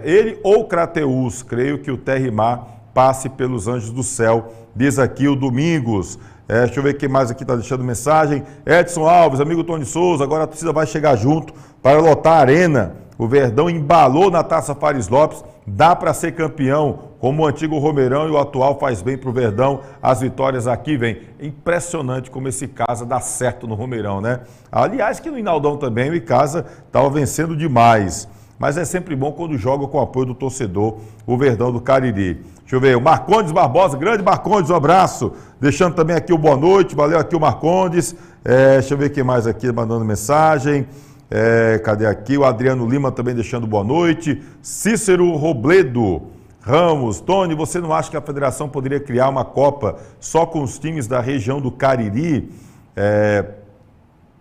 ele ou Crateús. Creio que o Terrimar passe pelos anjos do céu, diz aqui o Domingos. Deixa eu ver quem mais aqui está deixando mensagem. Edson Alves, amigo Tony Souza, agora a torcida vai chegar junto para lotar a arena. O Verdão embalou na Taça Fares Lopes, dá para ser campeão, como o antigo Romeirão e o atual faz bem para o Verdão. As vitórias aqui vêm. Impressionante como esse Icasa dá certo no Romeirão, né? Aliás, que no Inaldão também o Icasa estava vencendo demais. Mas é sempre bom quando joga com o apoio do torcedor, o Verdão do Cariri. Deixa eu ver, o Marcondes Barbosa, grande Marcondes, um abraço. Deixando também aqui o boa noite, valeu aqui o Marcondes. Deixa eu ver quem mais aqui mandando mensagem. Cadê aqui? O Adriano Lima também deixando boa noite. Cícero Robledo Ramos. Tony, você não acha que a federação poderia criar uma Copa só com os times da região do Cariri?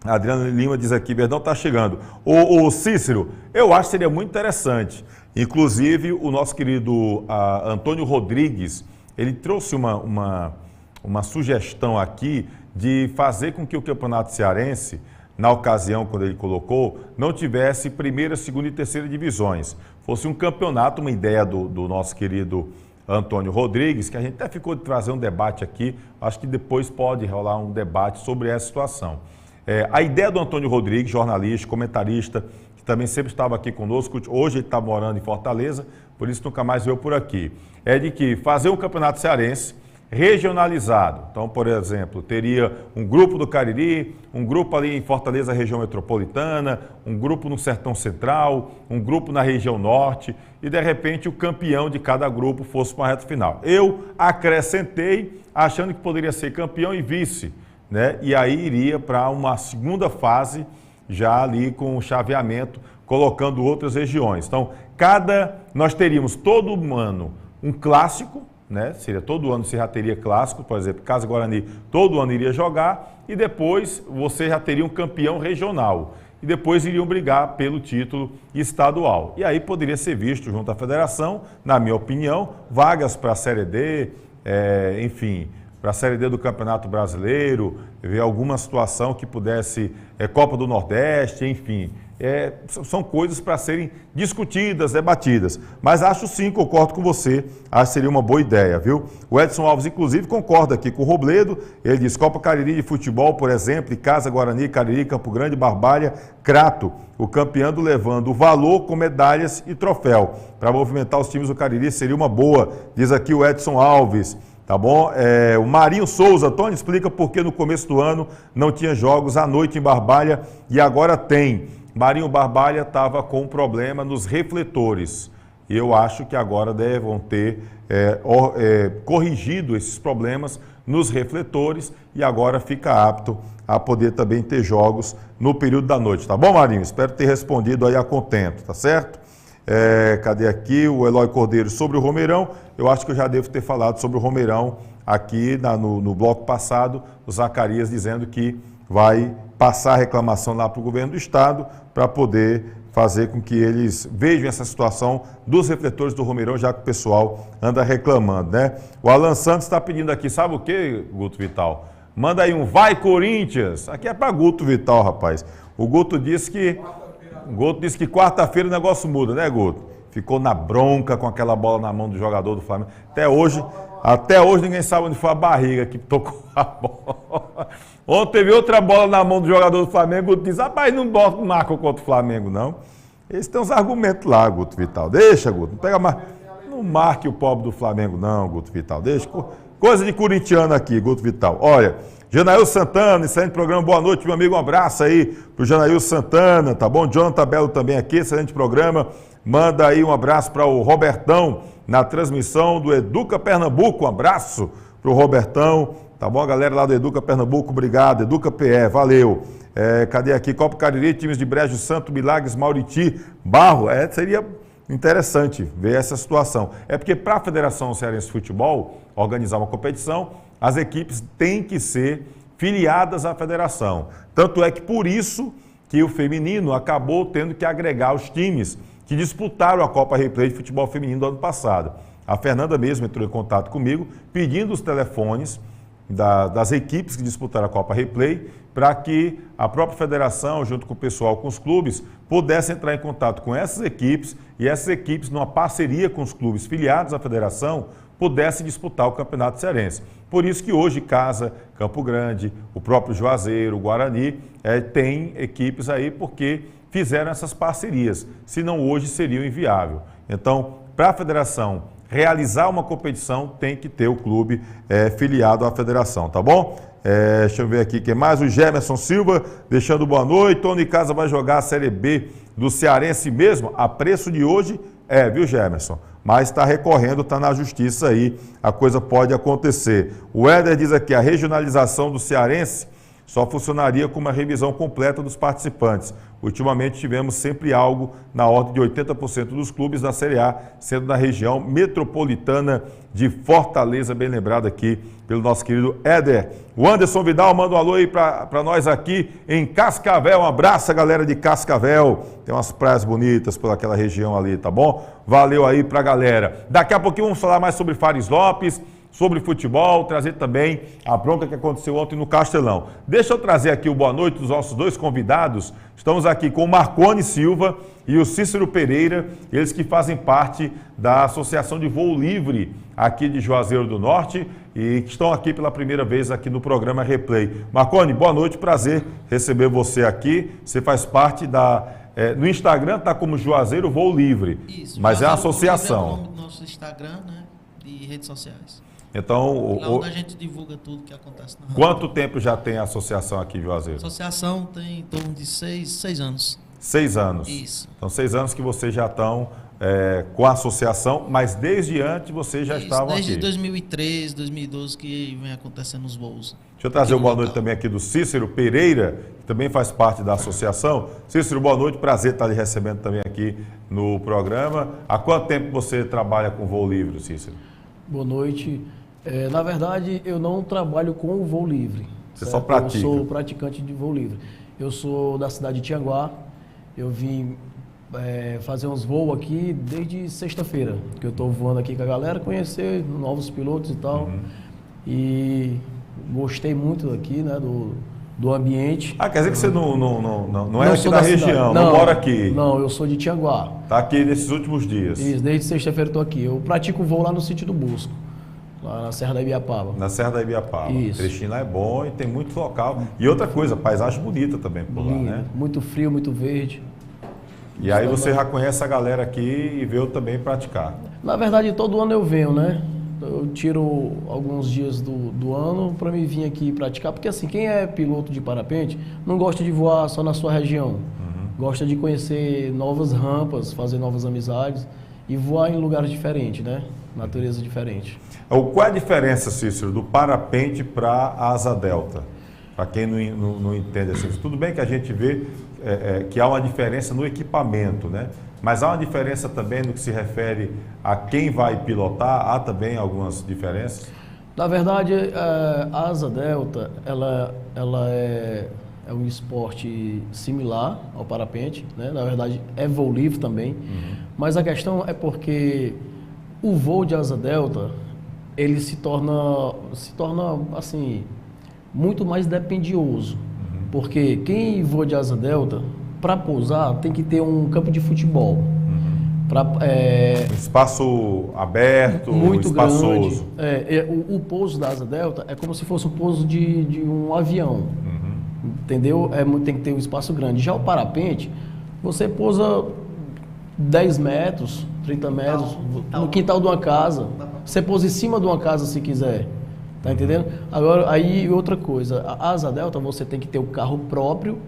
Adriano Lima diz aqui, Verdão está chegando. O Cícero, eu acho que seria muito interessante. Inclusive, o nosso querido Antônio Rodrigues, ele trouxe uma sugestão aqui de fazer com que o Campeonato Cearense, na ocasião, quando ele colocou, não tivesse primeira, segunda e terceira divisões. Fosse um campeonato, uma ideia do nosso querido Antônio Rodrigues, que a gente até ficou de trazer um debate aqui, acho que depois pode rolar um debate sobre essa situação. A ideia do Antônio Rodrigues, jornalista, comentarista, que também sempre estava aqui conosco, hoje ele está morando em Fortaleza, por isso nunca mais veio por aqui, é de que fazer um campeonato cearense regionalizado. Então, por exemplo, teria um grupo do Cariri, um grupo ali em Fortaleza, região metropolitana, um grupo no Sertão Central, um grupo na região norte e, de repente, o campeão de cada grupo fosse para a reta final. Eu acrescentei, achando que poderia ser campeão e vice, né? E aí iria para uma segunda fase, já ali com o chaveamento, colocando outras regiões. Então, nós teríamos todo ano um clássico, né? Seria todo ano você já teria clássico, por exemplo, Casa Guarani todo ano iria jogar e depois você já teria um campeão regional e depois iriam brigar pelo título estadual. E aí poderia ser visto junto à federação, na minha opinião, vagas para a Série D, enfim, para a Série D do Campeonato Brasileiro, ver alguma situação que pudesse, Copa do Nordeste, enfim. São coisas para serem discutidas, debatidas. Mas acho sim, concordo com você, acho que seria uma boa ideia, viu? O Edson Alves, inclusive, concorda aqui com o Robledo, ele diz, Copa Cariri de futebol, por exemplo, Casa Guarani, Cariri, Campo Grande, Barbalha, Crato, o campeão levando o valor com medalhas e troféu. Para movimentar os times do Cariri seria uma boa, diz aqui o Edson Alves. Tá bom? O Marinho Souza, Tony, explica por que no começo do ano não tinha jogos à noite em Barbalha e agora tem. Marinho Barbalha estava com um problema nos refletores e eu acho que agora devem ter corrigido esses problemas nos refletores e agora fica apto a poder também ter jogos no período da noite. Tá bom, Marinho? Espero ter respondido aí a contento, tá certo? Cadê aqui o Eloy Cordeiro sobre o Romeirão? Eu acho que eu já devo ter falado sobre o Romeirão aqui no bloco passado, o Zacarias dizendo que vai passar a reclamação lá para o governo do estado para poder fazer com que eles vejam essa situação dos refletores do Romeirão, já que o pessoal anda reclamando, né? O Alan Santos está pedindo aqui, sabe o que, Guto Vital? Manda aí um Vai Corinthians. Aqui é para Guto Vital, rapaz. O Guto disse que quarta-feira o negócio muda, né, Guto? Ficou na bronca com aquela bola na mão do jogador do Flamengo. Até hoje ninguém sabe onde foi a barriga que tocou a bola. Ontem teve outra bola na mão do jogador do Flamengo. O Guto diz, rapaz, não marca contra o Flamengo, não. Eles têm uns argumentos lá, Guto Vital. Deixa, Guto. Não marque o pobre do Flamengo, não, Guto Vital. Deixa. Coisa de corintiano aqui, Guto Vital. Olha, Janail Santana, excelente programa, boa noite, meu amigo, um abraço aí pro Janail Santana, tá bom? Jonathan Belo também aqui, excelente programa, manda aí um abraço para o Robertão, na transmissão do Educa Pernambuco, um abraço pro Robertão, tá bom? A galera lá do Educa Pernambuco, obrigado, Educa PE, valeu. Cadê aqui? Copa Cariri, times de Brejo Santo, Milagres, Mauriti, Barro, seria interessante ver essa situação. É porque para a Federação Cearense de Futebol organizar uma competição, as equipes têm que ser filiadas à federação. Tanto é que por isso que o feminino acabou tendo que agregar os times que disputaram a Copa Replay de Futebol Feminino do ano passado. A Fernanda mesmo entrou em contato comigo, pedindo os telefones das equipes que disputaram a Copa Replay, para que a própria federação, junto com o pessoal, com os clubes, pudesse entrar em contato com essas equipes e essas equipes, numa parceria com os clubes filiados à federação, pudessem disputar o Campeonato Cearense. Por isso que hoje Casa, Campo Grande, o próprio Juazeiro, o Guarani, tem equipes aí porque fizeram essas parcerias, senão hoje seria inviável. Então, para a federação realizar uma competição, tem que ter o clube filiado à federação, tá bom? Deixa eu ver aqui quem mais, o Gemerson Silva, deixando boa noite, Tony Casa vai jogar a Série B do Cearense mesmo, a preço de hoje, viu, Gemerson? Mas está recorrendo, está na justiça aí, a coisa pode acontecer. O Éder diz aqui, a regionalização do Cearense só funcionaria com uma revisão completa dos participantes. Ultimamente tivemos sempre algo na ordem de 80% dos clubes da Série A, sendo da região metropolitana de Fortaleza, bem lembrado aqui pelo nosso querido Éder. O Anderson Vidal manda um alô aí para nós aqui em Cascavel. Um abraço, galera de Cascavel. Tem umas praias bonitas por aquela região ali, tá bom? Valeu aí pra galera. Daqui a pouquinho vamos falar mais sobre Fares Lopes, sobre futebol, trazer também a bronca que aconteceu ontem no Castelão. Deixa eu trazer aqui o boa noite dos nossos dois convidados. Estamos aqui com o Marcone Silva e o Cícero Pereira, eles que fazem parte da Associação de Voo Livre aqui de Juazeiro do Norte e que estão aqui pela primeira vez aqui no programa Replay. Marcone, boa noite, prazer receber você aqui. Você faz parte da... no Instagram está como Juazeiro Voo Livre, isso, mas é uma Juazeiro associação. Voo Livre é o nome do nosso Instagram, né, de redes sociais. Então, Lá onde a gente divulga tudo que acontece na rua. Quanto tempo já tem a associação aqui em Juazeiro? A associação tem em torno de 6 anos. 6 anos. Isso. Então, 6 anos que vocês já estão com a associação, mas desde antes vocês já estavam desde aqui. Desde 2013, 2012 que vem acontecendo os voos. Deixa eu trazer uma boa noite também aqui do Cícero Pereira, que também faz parte da associação. Cícero, boa noite, prazer estar lhe recebendo também aqui no programa. Há quanto tempo você trabalha com voo livre, Cícero? Boa noite. Na verdade, eu não trabalho com o voo livre. Você certo? só pratica? Eu sou praticante de voo livre. Eu sou da cidade de Tianguá. Eu vim fazer uns voos aqui desde sexta-feira, que eu estou voando aqui com a galera, conhecer novos pilotos e tal. Uhum. E gostei muito aqui, né, do ambiente. Ah, quer dizer que você não é aqui sou da cidade. região, não mora aqui? Não, eu sou de Tianguá. Está aqui nesses últimos dias? Isso, desde sexta-feira eu estou aqui. Eu pratico voo lá no sítio do Busco, lá na Serra da Ibiapaba. Na Serra da Ibiapaba. Isso. O trechinho lá é bom e tem muito local. E outra coisa, paisagem bonita também por lá, né? Muito frio, muito verde. E aí você já conhece a galera aqui e veio também praticar. Na verdade, todo ano eu venho, né? Eu tiro alguns dias do ano para me vir aqui praticar, porque assim, quem é piloto de parapente não gosta de voar só na sua região. Gosta de conhecer novas rampas, fazer novas amizades e voar em lugares diferentes, né? Natureza diferente. Qual é a diferença, Cícero, do parapente para a asa delta? Para quem não entende assim. Tudo bem que a gente vê que há uma diferença no equipamento, né? Mas há uma diferença também no que se refere a quem vai pilotar? Há também algumas diferenças? Na verdade, a asa delta, ela é um esporte similar ao parapente, né? Na verdade, é voo livre também. Mas a questão é porque o voo de asa delta, ele se torna assim, muito mais dispendioso. Porque quem voa de asa delta, para pousar, tem que ter um campo de futebol. Um espaço aberto, muito espaçoso. Grande. O pouso da asa delta é como se fosse o pouso de um avião. Entendeu? Tem que ter um espaço grande. Já o parapente, você pousa 10 metros, 30 metros, no quintal de uma casa. Você pousa em cima de uma casa se quiser. Tá entendendo? Agora, aí outra coisa, a asa delta você tem que ter o carro próprio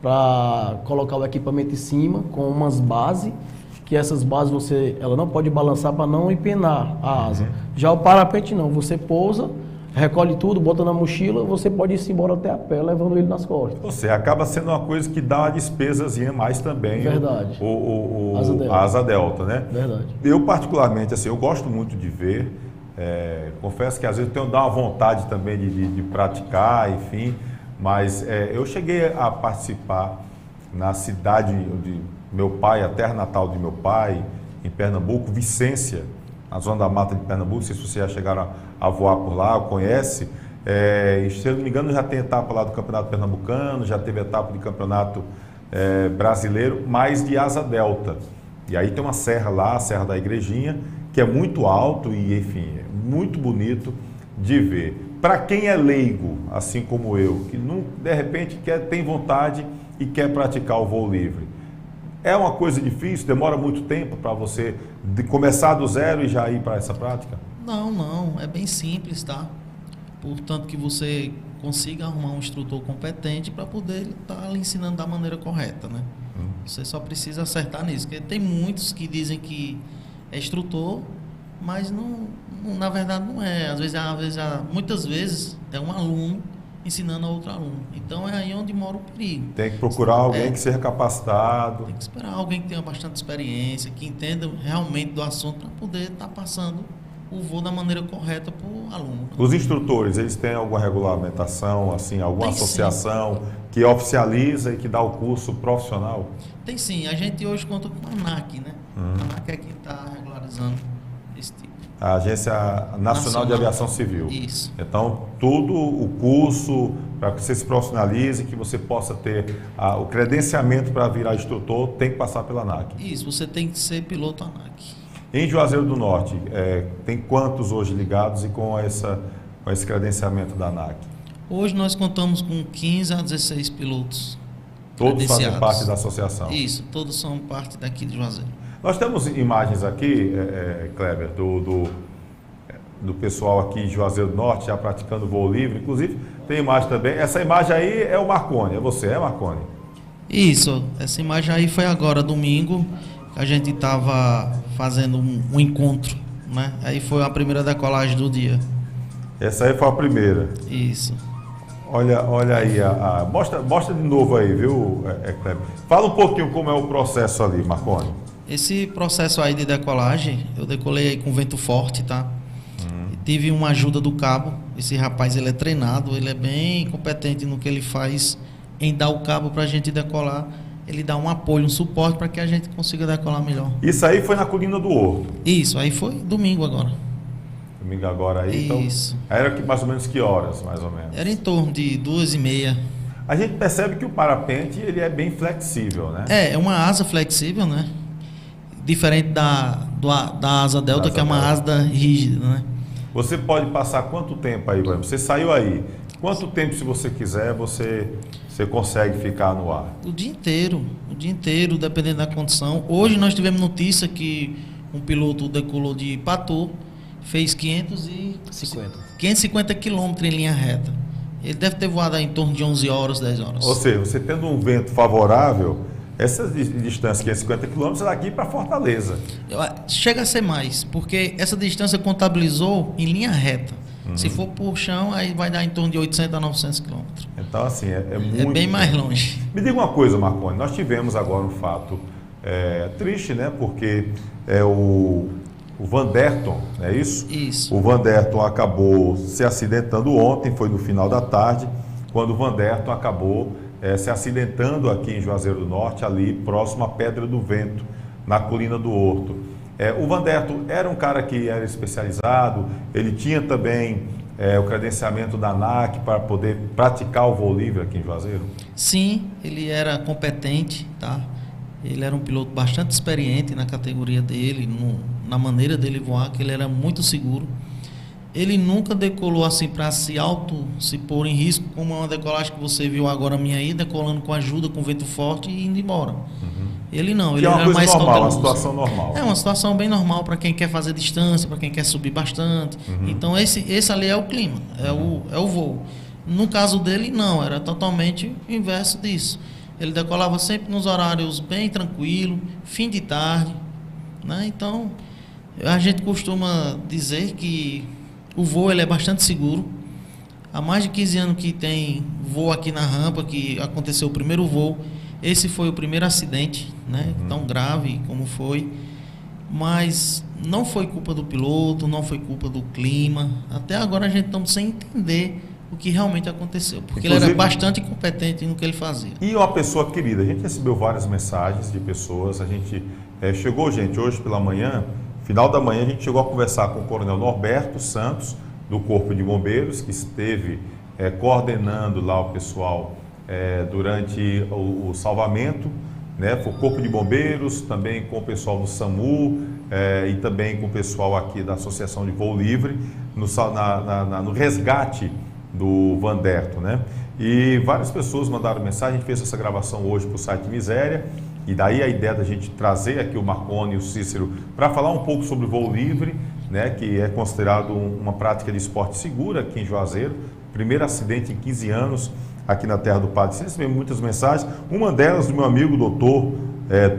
para colocar o equipamento em cima com umas bases, que essas bases ela não pode balançar para não empenar a asa. Já o parapente não, você pousa, recolhe tudo, bota na mochila, você pode ir embora até a pé, levando ele nas costas. Ou seja, acaba sendo uma coisa que dá uma despesazinha mais também. Verdade. A asa delta, né? Verdade. Eu particularmente, assim, eu gosto muito de ver, confesso que às vezes eu tenho dar uma vontade também de praticar, enfim, mas eu cheguei a participar na cidade de meu pai, a terra natal de meu pai, em Pernambuco, Vicência, na zona da mata de Pernambuco, não sei se vocês já chegaram a voar por lá, conhece. Se eu não me engano, já tem etapa lá do Campeonato Pernambucano, já teve etapa de Campeonato Brasileiro, mas de asa delta. E aí tem uma serra lá, a Serra da Igrejinha, que é muito alto e, enfim, é muito bonito de ver. Para quem é leigo, assim como eu, que não, de repente tem vontade e quer praticar o voo livre, é uma coisa difícil? Demora muito tempo para você começar do zero e já ir para essa prática? Não, é bem simples, tá? Portanto que você consiga arrumar um instrutor competente para poder estar lhe ensinando da maneira correta, né? Você só precisa acertar nisso, porque tem muitos que dizem que é instrutor, mas não, na verdade não é. Muitas vezes é um aluno ensinando a outro aluno. Então é aí onde mora o perigo. Tem que procurar alguém que seja capacitado. Tem que esperar alguém que tenha bastante experiência, que entenda realmente do assunto para poder estar passando o voo da maneira correta para o aluno. Os instrutores, eles têm alguma regulamentação, assim, alguma Tem, associação sim, que oficializa e que dá o curso profissional? Tem sim, a gente hoje conta com a ANAC, né? A ANAC é quem está regularizando esse tipo. A Agência Nacional de Aviação Civil. Isso. Então, todo o curso para que você se profissionalize, que você possa ter o credenciamento para virar instrutor, tem que passar pela ANAC. Isso, você tem que ser piloto ANAC. Em Juazeiro do Norte, tem quantos hoje ligados e com esse credenciamento da ANAC? Hoje nós contamos com 15 a 16 pilotos. Todos fazem credenciados. parte da associação? Isso, todos são parte daqui de Juazeiro. Nós temos imagens aqui, Kleber, do pessoal aqui em Juazeiro do Norte já praticando voo livre. Inclusive, tem imagem também. Essa imagem aí é o Marconi, é você, Marconi? Isso, essa imagem aí foi agora, domingo, que a gente estava fazendo um encontro, né? Aí foi a primeira decolagem do dia. Essa aí foi a primeira. Isso. Olha aí, mostra de novo aí, viu, Kleber? Fala um pouquinho como é o processo ali, Marconi. Esse processo aí de decolagem, eu decolei aí com vento forte, tá? Tive uma ajuda do cabo. Esse rapaz, ele é treinado, ele é bem competente no que ele faz em dar o cabo para a gente decolar. Ele dá um apoio, um suporte para que a gente consiga decolar melhor. Isso aí foi na Colina do Horto? Isso, aí foi domingo agora. Domingo agora aí, Isso. Então, era mais ou menos que horas, mais ou menos? Era em torno de 2h30. A gente percebe que o parapente, ele é bem flexível, né? É uma asa flexível, né? Diferente da asa delta, que é uma asa rígida, né? Você pode passar quanto tempo aí, você saiu aí, quanto tempo, se você quiser, você consegue ficar no ar? O dia inteiro, dependendo da condição. Hoje nós tivemos notícia que um piloto decolou de Patu, fez 550 quilômetros em linha reta. Ele deve ter voado em torno de 11 horas, 10 horas. Ou seja, você tendo um vento favorável, essa distância, 550 quilômetros, é daqui para Fortaleza. Chega a ser mais, porque essa distância contabilizou em linha reta. Se for por chão, aí vai dar em torno de 800 a 900 quilômetros. Então, assim, é muito... É bem mais longe. Me diga uma coisa, Marconi, nós tivemos agora um fato triste, né? Porque o Vanderton, não é isso? Isso. O Vanderton acabou se acidentando ontem, foi no final da tarde, quando o Vanderton acabou se acidentando aqui em Juazeiro do Norte, ali próximo à Pedra do Vento, na Colina do Horto. O Vanderton era um cara que era especializado, ele tinha também o credenciamento da ANAC para poder praticar o voo livre aqui em Juazeiro? Sim, ele era competente, tá? Ele era um piloto bastante experiente na categoria dele, na maneira dele voar, que ele era muito seguro. Ele nunca decolou assim para se pôr em risco, como uma decolagem que você viu agora minha aí, decolando com ajuda, com vento forte e indo embora. Ele não, ele era mais normal, uma situação normal. É uma situação bem normal para quem quer fazer distância, para quem quer subir bastante. Então esse ali é o clima, é o voo. No caso dele não, era totalmente o inverso disso. Ele decolava sempre nos horários bem tranquilo, fim de tarde, né? Então a gente costuma dizer que o voo ele é bastante seguro. Há mais de 15 anos que tem voo aqui na rampa, que aconteceu o primeiro voo. Esse foi o primeiro acidente, né? Tão grave como foi. Mas não foi culpa do piloto, não foi culpa do clima. Até agora a gente está sem entender o que realmente aconteceu. Porque ele era bastante competente no que ele fazia. E uma pessoa querida. A gente recebeu várias mensagens de pessoas. A gente chegou, gente, hoje pela manhã, final da manhã, a gente chegou a conversar com o Coronel Norberto Santos, do Corpo de Bombeiros, que esteve coordenando lá o pessoal durante o salvamento, né? Foi o Corpo de Bombeiros, também com o pessoal do SAMU e também com o pessoal aqui da Associação de Voo Livre, no resgate do Vanderton, né? E várias pessoas mandaram mensagem, a gente fez essa gravação hoje para o site Miséria, e daí a ideia da gente trazer aqui o Marconi e o Cícero para falar um pouco sobre o voo livre, né? Que é considerado uma prática de esporte segura aqui em Juazeiro. Primeiro acidente em 15 anos aqui na terra do Padre Cícero. Recebemos muitas mensagens, uma delas do meu amigo doutor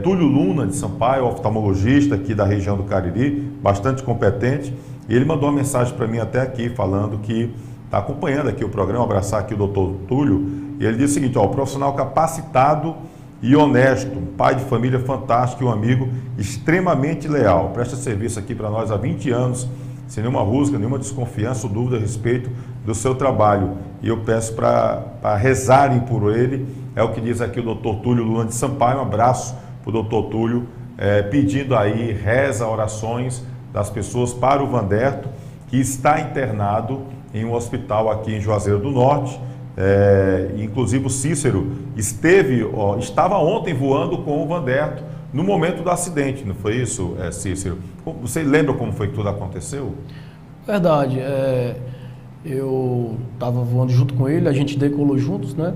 Túlio Luna de Sampaio, oftalmologista aqui da região do Cariri, bastante competente. E ele mandou uma mensagem para mim até aqui, falando que está acompanhando aqui o programa, abraçar aqui o doutor Túlio, e ele diz o seguinte, ó, profissional capacitado e honesto, um pai de família fantástico e um amigo extremamente leal. Presta serviço aqui para nós há 20 anos, sem nenhuma rusga, nenhuma desconfiança ou dúvida a respeito do seu trabalho. E eu peço para rezarem por ele, é o que diz aqui o doutor Túlio Luna de Sampaio. Um abraço para o doutor Túlio, pedindo aí reza, orações das pessoas para o Vanderto, que está internado em um hospital aqui em Juazeiro do Norte. Inclusive o Cícero estava ontem voando com o Vanderto no momento do acidente, não foi isso, Cícero? Você lembra como foi que tudo aconteceu? Verdade, eu estava voando junto com ele, a gente decolou juntos, né?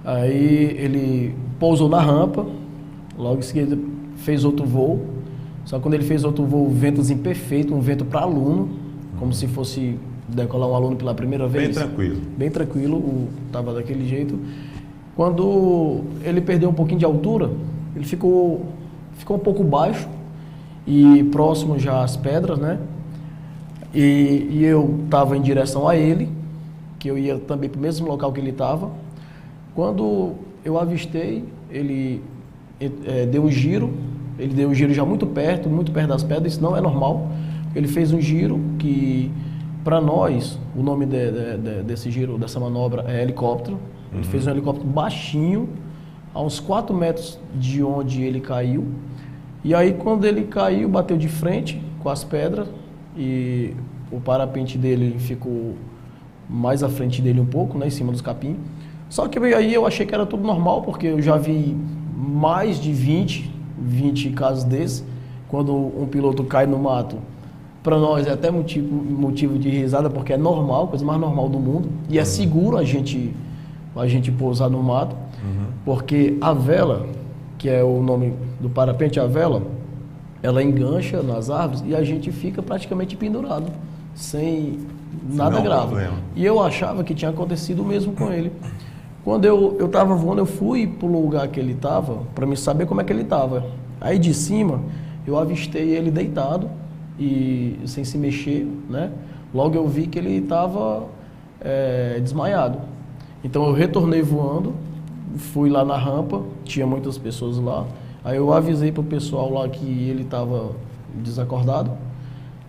Aí ele pousou na rampa, logo em seguida fez outro voo, só que quando ele fez outro voo, ventozinho perfeito, um vento para aluno, como se fosse decolar um aluno pela primeira vez. Bem tranquilo. Bem tranquilo, estava daquele jeito. Quando ele perdeu um pouquinho de altura, ele ficou um pouco baixo e próximo já às pedras, né? E eu estava em direção a ele, que eu ia também para o mesmo local que ele estava. Quando eu avistei, ele deu um giro, ele deu um giro já muito perto das pedras, isso não é normal. Ele fez um giro que, para nós, o nome desse giro, dessa manobra é helicóptero. Ele fez um helicóptero baixinho, a uns 4 metros de onde ele caiu. E aí, quando ele caiu, bateu de frente com as pedras e o parapente dele ficou mais à frente dele um pouco, né, em cima dos capim. Só que aí eu achei que era tudo normal, porque eu já vi mais de 20 casos desses, quando um piloto cai no mato. Para nós é até motivo de risada, porque é normal, coisa mais normal do mundo. E é seguro a gente pousar no mato, porque a vela, que é o nome do parapente, a vela, ela engancha nas árvores e a gente fica praticamente pendurado, sem nada grave. Problema. E eu achava que tinha acontecido o mesmo com ele. Quando eu estava voando, eu fui para o lugar que ele estava, para me saber como é que ele estava. Aí de cima, eu avistei ele deitado, e sem se mexer, né? Logo eu vi que ele estava desmaiado. Então eu retornei voando, fui lá na rampa, tinha muitas pessoas lá. Aí eu avisei para o pessoal lá que ele estava desacordado.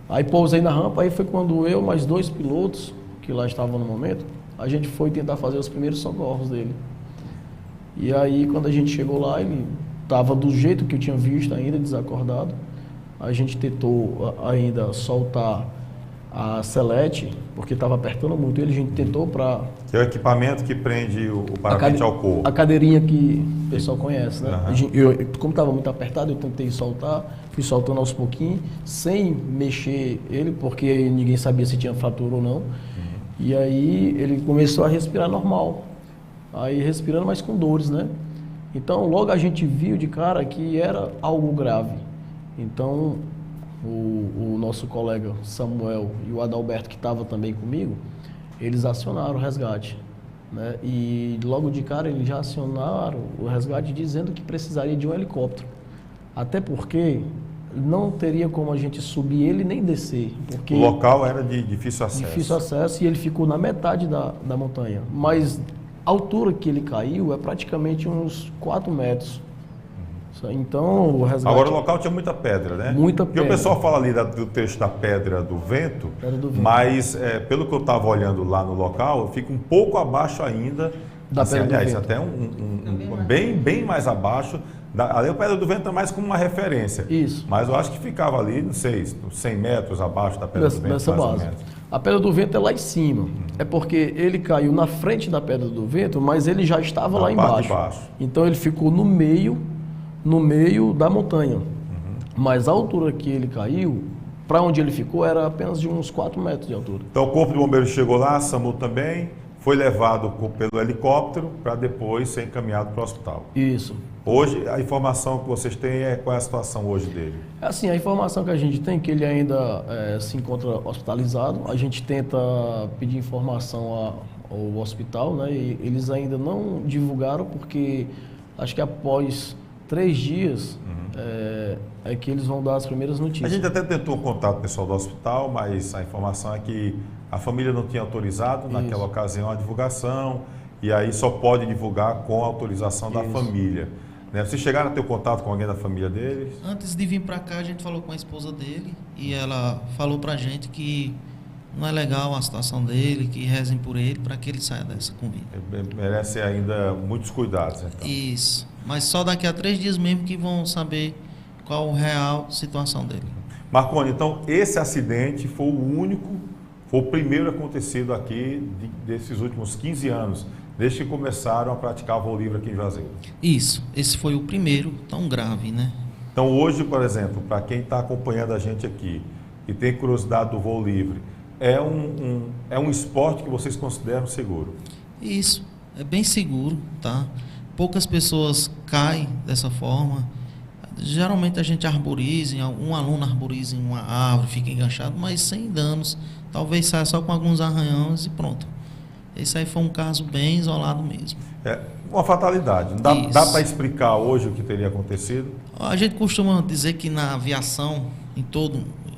Aí pousei na rampa, aí foi quando eu, mais 2 pilotos que lá estavam no momento, a gente foi tentar fazer os primeiros socorros dele. E aí quando a gente chegou lá, ele estava do jeito que eu tinha visto ainda, desacordado. A gente tentou ainda soltar a selete, porque estava apertando muito ele, a gente tentou para... Que é o equipamento que prende o parapente ao corpo. A cadeirinha que o pessoal conhece, né? Uhum. Como estava muito apertado, eu tentei soltar, fui soltando aos pouquinhos, sem mexer ele, porque ninguém sabia se tinha fratura ou não. E aí ele começou a respirar normal, aí respirando, mas com dores, né? Então logo a gente viu de cara que era algo grave. Então, o nosso colega Samuel e o Adalberto, que estava também comigo, eles acionaram o resgate, né? E logo de cara eles já acionaram o resgate dizendo que precisaria de um helicóptero. Até porque não teria como a gente subir ele nem descer. Porque o local era de difícil acesso. Difícil acesso, e ele ficou na metade da montanha. Mas a altura que ele caiu é praticamente uns 4 metros. Então, o resgate... Agora, o local tinha muita pedra, né? Muita pedra. Porque o pessoal fala ali do trecho da pedra do vento, mas pelo que eu estava olhando lá no local, fica um pouco abaixo ainda, da assim, pedra aliás, do vento. até bem mais abaixo. Ali a pedra do vento é mais como uma referência. Isso. Mas eu acho que ficava ali, não sei, 100 metros abaixo da pedra do vento, nessa mais base. ou menos. A pedra do vento é lá em cima. É porque ele caiu na frente da pedra do vento, mas ele já estava lá embaixo. Então ele ficou no meio da montanha. Mas a altura que ele caiu, para onde ele ficou, era apenas de uns 4 metros de altura. Então o corpo de bombeiros chegou lá, SAMU também, foi levado pelo helicóptero para depois ser encaminhado para o hospital. Isso. Hoje, a informação que vocês têm qual é a situação hoje dele? Assim, a informação que a gente tem é que ele ainda se encontra hospitalizado. A gente tenta pedir informação ao hospital, né? E eles ainda não divulgaram, porque acho que após 3 dias é que eles vão dar as primeiras A notícias. gente até tentou contato com o pessoal do hospital, mas a informação é que a família não tinha autorizado naquela ocasião a divulgação, e aí só pode divulgar com a autorização da família. Né? Vocês chegaram a ter contato com alguém da família deles? Antes de vir para cá, a gente falou com a esposa dele e ela falou pra gente que não é legal a situação dele, que rezem por ele para que ele saia dessa com vida. Merece ainda muitos cuidados, então. Isso, mas só daqui a 3 dias mesmo que vão saber qual a real situação dele. Marconi, então esse acidente foi o único, foi o primeiro acontecido aqui desses últimos 15 anos, desde que começaram a praticar voo livre aqui em Juazeiro. Isso, esse foi o primeiro tão grave, né? Então hoje, por exemplo, para quem está acompanhando a gente aqui e tem curiosidade do voo livre, é um esporte que vocês consideram seguro? Isso, é bem seguro, tá? Poucas pessoas caem dessa forma. Geralmente a gente arboriza, um aluno arboriza em uma árvore, fica enganchado, mas sem danos. Talvez saia só com alguns arranhões e pronto. Esse aí foi um caso bem isolado mesmo. É uma fatalidade. Dá para explicar hoje o que teria acontecido? A gente costuma dizer que na aviação, em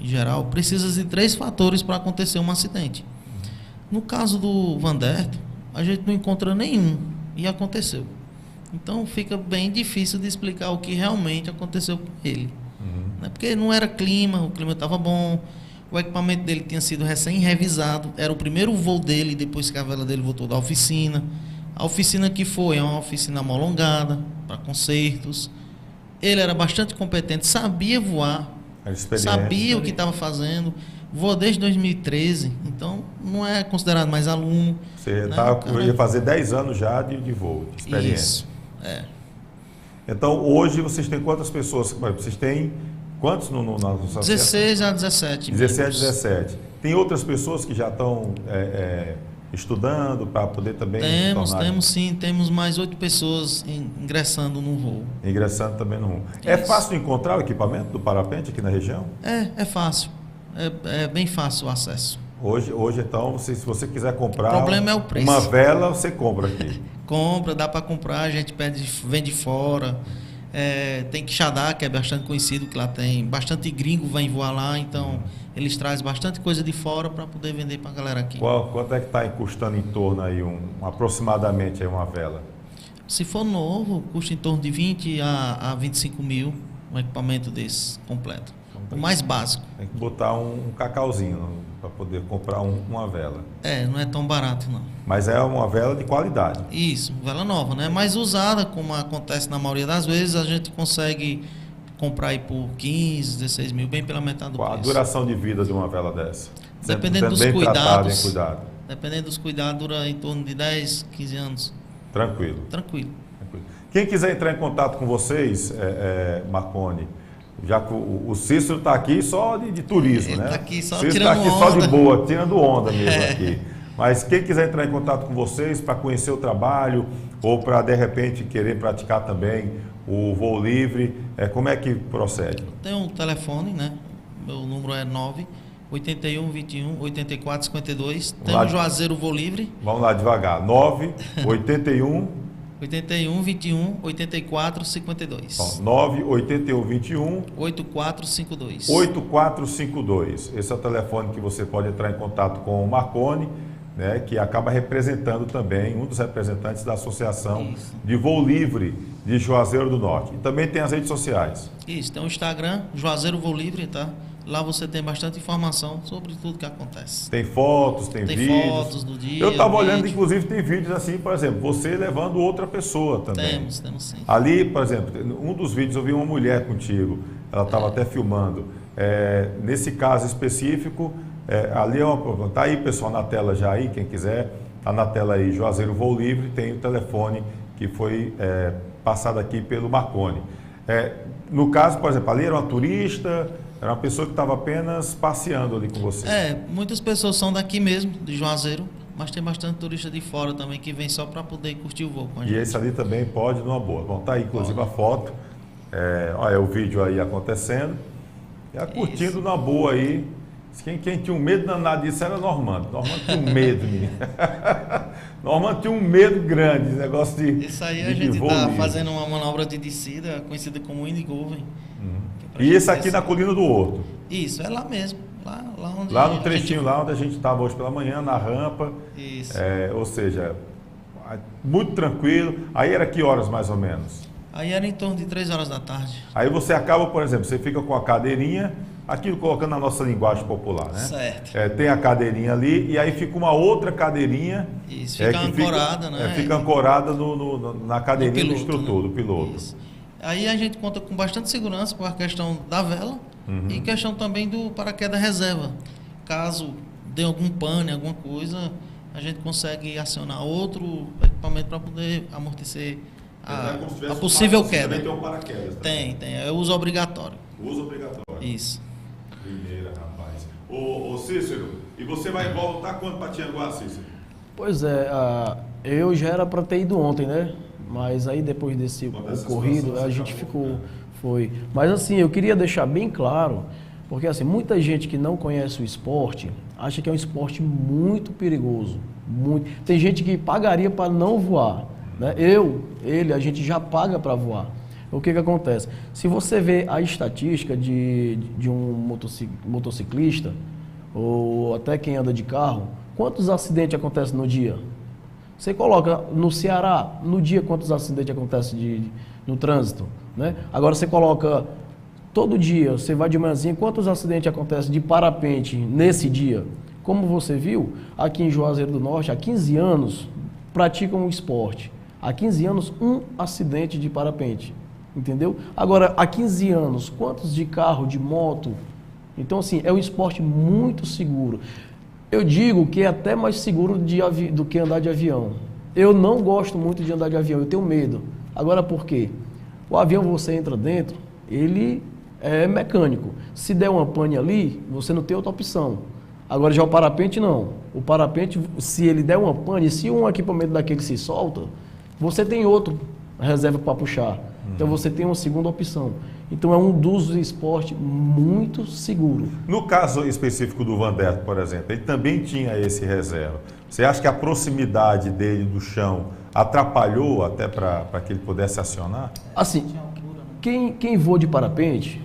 geral, precisa de 3 fatores para acontecer um acidente. No caso do Vanderto, a gente não encontra nenhum e aconteceu. Então fica bem difícil de explicar o que realmente aconteceu com ele. Né? Porque não era clima, o clima estava bom, o equipamento dele tinha sido recém-revisado, era o primeiro voo dele depois que a vela dele voltou da oficina. A oficina que foi é uma oficina homologada para concertos. Ele era bastante competente, sabia voar, sabia o que estava fazendo, voou desde 2013, então não é considerado mais aluno. Você né? ia fazer 10 anos já de voo, de experiência. Isso, é. Então hoje vocês têm quantas pessoas? Vocês têm quantos na associação? 16 a 17. 16 a membros. 17. Tem outras pessoas que já estão estudando para poder também Temos sim, temos mais 8 pessoas ingressando no voo. Ingressando também no voo. É fácil encontrar o equipamento do parapente aqui na região? É fácil. É bem fácil o acesso. Hoje então, se você quiser comprar O problema é o preço. uma vela, você compra aqui. Compra, dá para comprar, a gente vende fora. Tem Quixadá, que é bastante conhecido, que lá tem bastante gringo, vem voar lá, então eles trazem bastante coisa de fora para poder vender para a galera aqui. Quanto é que está custando em torno aí, aproximadamente aí uma vela? Se for novo, custa em torno de 20 a 25 mil um equipamento desse completo. O mais básico. Tem que botar um cacauzinho para poder comprar uma vela. Não é tão barato não. Mas é uma vela de qualidade. Isso, vela nova, né? Mas usada, como acontece na maioria das vezes, a gente consegue comprar aí por 15, 16 mil, bem pela metade do preço. A duração de vida de uma vela dessa? Dependendo dos bem cuidados. Tratado, bem cuidado. Dependendo dos cuidados, dura em torno de 10, 15 anos. Tranquilo. Tranquilo. Quem quiser entrar em contato com vocês, Marconi, já que o Cícero está aqui só de turismo, Ele né? está aqui só Cícero tirando está aqui onda. só de boa, tirando onda mesmo aqui. Mas quem quiser entrar em contato com vocês para conhecer o trabalho ou para, de repente, querer praticar também o voo livre, como é que procede? Tem um telefone, né? Meu número é 981 21 84 52. Tem o Juazeiro Voo Livre. Vamos lá devagar. 981 81 21 84 52. 981 21 8452. 8452. Esse é o telefone que você pode entrar em contato com o Marconi, né, que acaba representando também, um dos representantes da Associação de Voo Livre de Juazeiro do Norte. E também tem as redes sociais. Isso, tem o Instagram, Juazeiro Voo Livre, tá? Lá você tem bastante informação sobre tudo que acontece. Tem fotos, tem vídeos. Tem fotos do dia. Eu estava olhando, inclusive, tem vídeos assim, por exemplo, você levando outra pessoa também. Temos sim. Ali, por exemplo, um dos vídeos eu vi uma mulher contigo, ela estava até filmando. Nesse caso específico, ali tá aí, pessoal, na tela já aí, quem quiser, tá na tela aí, Juazeiro Voo Livre, tem o telefone que foi passado aqui pelo Marconi. No caso, por exemplo, ali era uma turista, era uma pessoa que estava apenas passeando ali com você. Muitas pessoas são daqui mesmo, de Juazeiro, mas tem bastante turista de fora também que vem só para poder curtir o voo com a gente. E esse ali também pode numa boa. Bom, tá aí inclusive a foto, olha o vídeo aí acontecendo, curtindo na boa aí. Quem tinha um medo danado disso era Normando. Normando tinha um medo, menino. Norman tinha um medo grande, esse negócio de Isso aí de a gente voo está livre. fazendo uma manobra de descida conhecida como Indigoven. E esse aqui na Colina do Horto. Isso, é lá mesmo. Lá onde Lá no a trechinho, gente- lá onde a gente estava hoje pela manhã, na rampa. Isso. Ou seja, muito tranquilo. Aí era que horas mais ou menos? Aí era em torno de 3 horas da tarde. Aí você acaba, por exemplo, você fica com a cadeirinha, aquilo colocando na nossa linguagem popular, né? Certo. Tem a cadeirinha ali e aí fica uma outra cadeirinha. Isso, fica que ancorada, né? Fica ancorada na cadeirinha do piloto, instrutor, né? do piloto. Isso. Aí a gente conta com bastante segurança por a questão da vela e questão também do paraquedas reserva. Caso dê algum pane, alguma coisa, a gente consegue acionar outro equipamento para poder amortecer a possível queda. Também tem um paraquedas. Tem, é uso obrigatório. Uso obrigatório. Isso. Primeira, rapaz. Ô Cícero, e você vai voltar quando para Tianguá, Cícero? Pois é, eu já era para ter ido ontem, né? Mas aí depois desse ocorrido, a gente ficou, foi. Mas assim, eu queria deixar bem claro, porque assim, muita gente que não conhece o esporte, acha que é um esporte muito perigoso. Muito. Tem gente que pagaria para não voar, né? A gente já paga para voar. O que acontece? Se você vê a estatística de um motociclista, ou até quem anda de carro, quantos acidentes acontecem no dia? Você coloca no Ceará, no dia, quantos acidentes acontecem no trânsito, né? Agora você coloca todo dia, você vai de manhãzinha, quantos acidentes acontecem de parapente nesse dia? Como você viu, aqui em Juazeiro do Norte, há 15 anos, praticam o esporte. Há 15 anos, um acidente de parapente, entendeu? Agora, há 15 anos, quantos de carro, de moto? Então, assim, é um esporte muito seguro. Eu digo que é até mais seguro do que andar de avião. Eu não gosto muito de andar de avião, eu tenho medo. Agora, por quê? O avião, você entra dentro, ele é mecânico. Se der uma pane ali, você não tem outra opção. Agora, já o parapente, não. O parapente, se ele der uma pane, se um equipamento daquele se solta, você tem outro reserva para puxar. Então, você tem uma segunda opção. Então, é um dos esportes muito seguro. No caso específico do Vanberto, por exemplo, ele também tinha esse reserva. Você acha que a proximidade dele do chão atrapalhou até para que ele pudesse acionar? Assim, quem voa de parapente,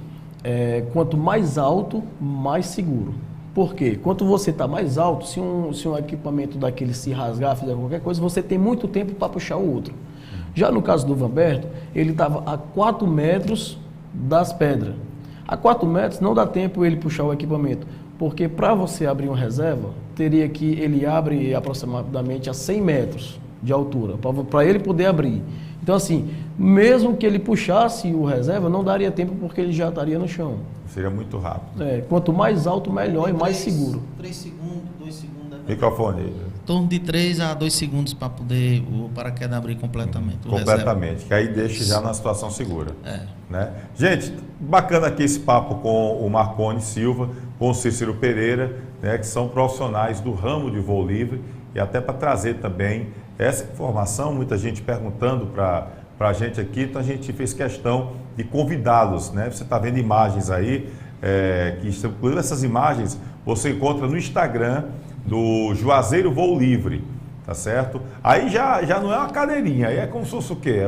quanto mais alto, mais seguro. Por quê? Quanto você está mais alto, se um equipamento daquele se rasgar, fizer qualquer coisa, você tem muito tempo para puxar o outro. Já no caso do Vanberto, ele estava a 4 metros das pedras. A 4 metros não dá tempo ele puxar o equipamento, porque para você abrir uma reserva, teria que ele abre aproximadamente a 100 metros de altura, para ele poder abrir. Então assim, mesmo que ele puxasse o reserva, não daria tempo porque ele já estaria no chão. Seria muito rápido. Quanto mais alto, melhor e mais seguro. 3 segundos, 2 segundos. Microfone aí. Em torno de 3 a 2 segundos para poder o paraquedas abrir completamente. Completamente, que aí deixa já na situação segura. Né? Gente, bacana aqui esse papo com o Marconi Silva, com o Cícero Pereira, né, que são profissionais do ramo de voo livre, e até para trazer também essa informação, muita gente perguntando para a gente aqui, então a gente fez questão de convidá-los, né? Você está vendo imagens aí, inclusive essas imagens você encontra no Instagram do Juazeiro Voo Livre, tá certo? Aí já não é uma cadeirinha, aí é como se fosse o quê?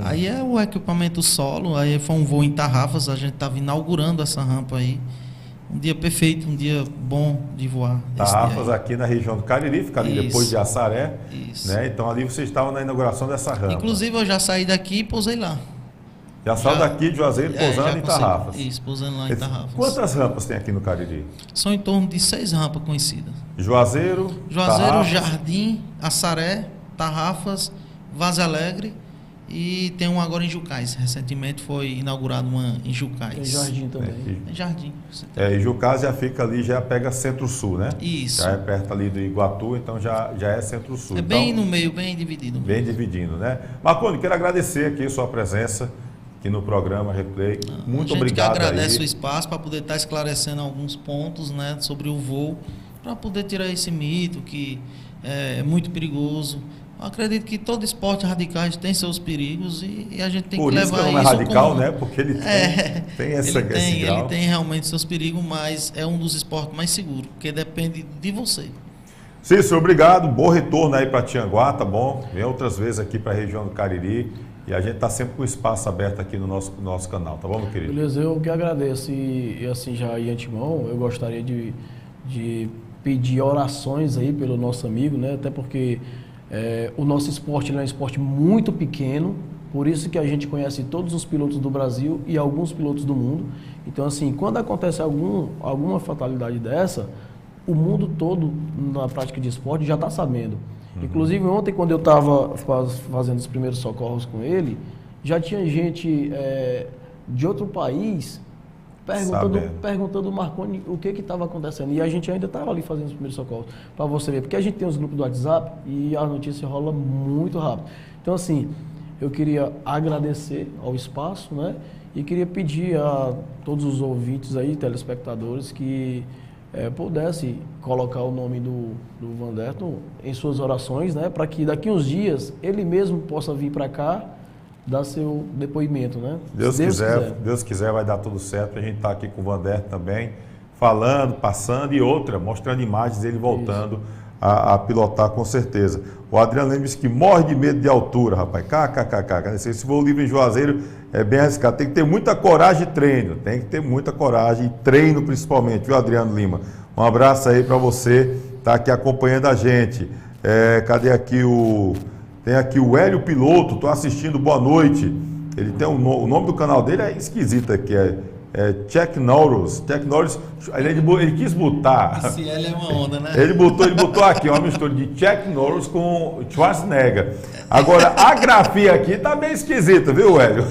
Aí é o equipamento solo, aí foi um voo em Tarrafas, a gente estava inaugurando essa rampa aí. Um dia perfeito, um dia bom de voar. Tarrafas aqui na região do Cariri, fica ali depois de Assaré. Isso. Né? Então ali vocês estavam na inauguração dessa rampa. Inclusive eu já saí daqui e pousei lá. Já saiu daqui de Juazeiro pousando em Tarrafas. Isso, pousando lá em Tarrafas. Quantas rampas tem aqui no Cariri? São em torno de 6 rampas conhecidas. Juazeiro, Tarrafas. Jardim, Assaré, Tarrafas, Vaza Alegre e tem um agora em Jucás. Recentemente foi inaugurado uma em Jucás. Tem Jardim também. Tem Jardim. E Jucás já fica ali, já pega Centro-Sul, né? Isso. Já é perto ali do Iguatu, então já é Centro-Sul. É bem no meio, bem dividido. Bem dividindo, né? Marconi, quero agradecer aqui sua presença aqui no programa Replay. Muito obrigado. A gente que agradece o espaço para poder estar esclarecendo alguns pontos, né, sobre o voo, para poder tirar esse mito que é muito perigoso. Eu acredito que todo esporte radical tem seus perigos e a gente tem Por que isso levar que não é isso radical, como... né? Porque ele tem esse grau. Ele tem realmente seus perigos, mas é um dos esportes mais seguros, porque depende de você. Cícero, obrigado. Bom retorno aí para Tianguá, tá bom? Vem outras vezes aqui para a região do Cariri. E a gente está sempre com o espaço aberto aqui no nosso canal, tá bom, meu querido? Beleza, eu que agradeço. E assim, já de antemão, eu gostaria de pedir orações aí pelo nosso amigo, né? Até porque o nosso esporte é um esporte muito pequeno, por isso que a gente conhece todos os pilotos do Brasil e alguns pilotos do mundo. Então, assim, quando acontece alguma fatalidade dessa, o mundo todo na prática de esporte já está sabendo. Inclusive, ontem, quando eu estava fazendo os primeiros socorros com ele, já tinha gente de outro país perguntando ao Marconi o que estava acontecendo. E a gente ainda estava ali fazendo os primeiros socorros, para você ver. Porque a gente tem os grupos do WhatsApp e a notícia rola muito rápido. Então, assim, eu queria agradecer ao espaço, né? E queria pedir a todos os ouvintes aí, telespectadores, que pudesse colocar o nome do Vanderton em suas orações, né, para que daqui uns dias ele mesmo possa vir para cá dar seu depoimento, né? Deus quiser, vai dar tudo certo. A gente está aqui com o Vanderton também, falando, passando e mostrando imagens dele voltando a pilotar com certeza. O Adriano Lemos que morre de medo de altura, rapaz. KKKK. Se for o livro em Juazeiro, é bem arriscado. Tem que ter muita coragem e treino. Tem que ter muita coragem e treino principalmente, viu, Adriano Lima? Um abraço aí para você, tá aqui acompanhando a gente. Cadê aqui Tem aqui o Hélio Piloto, tô assistindo, boa noite. Ele tem o nome do canal dele é esquisito aqui, Chuck Norris. Chuck Norris, ele quis botar. Esse L é uma onda, né? Ele botou aqui uma mistura de Chuck Norris com Schwarzenegger. Agora, a grafia aqui tá bem esquisita, viu, Hélio?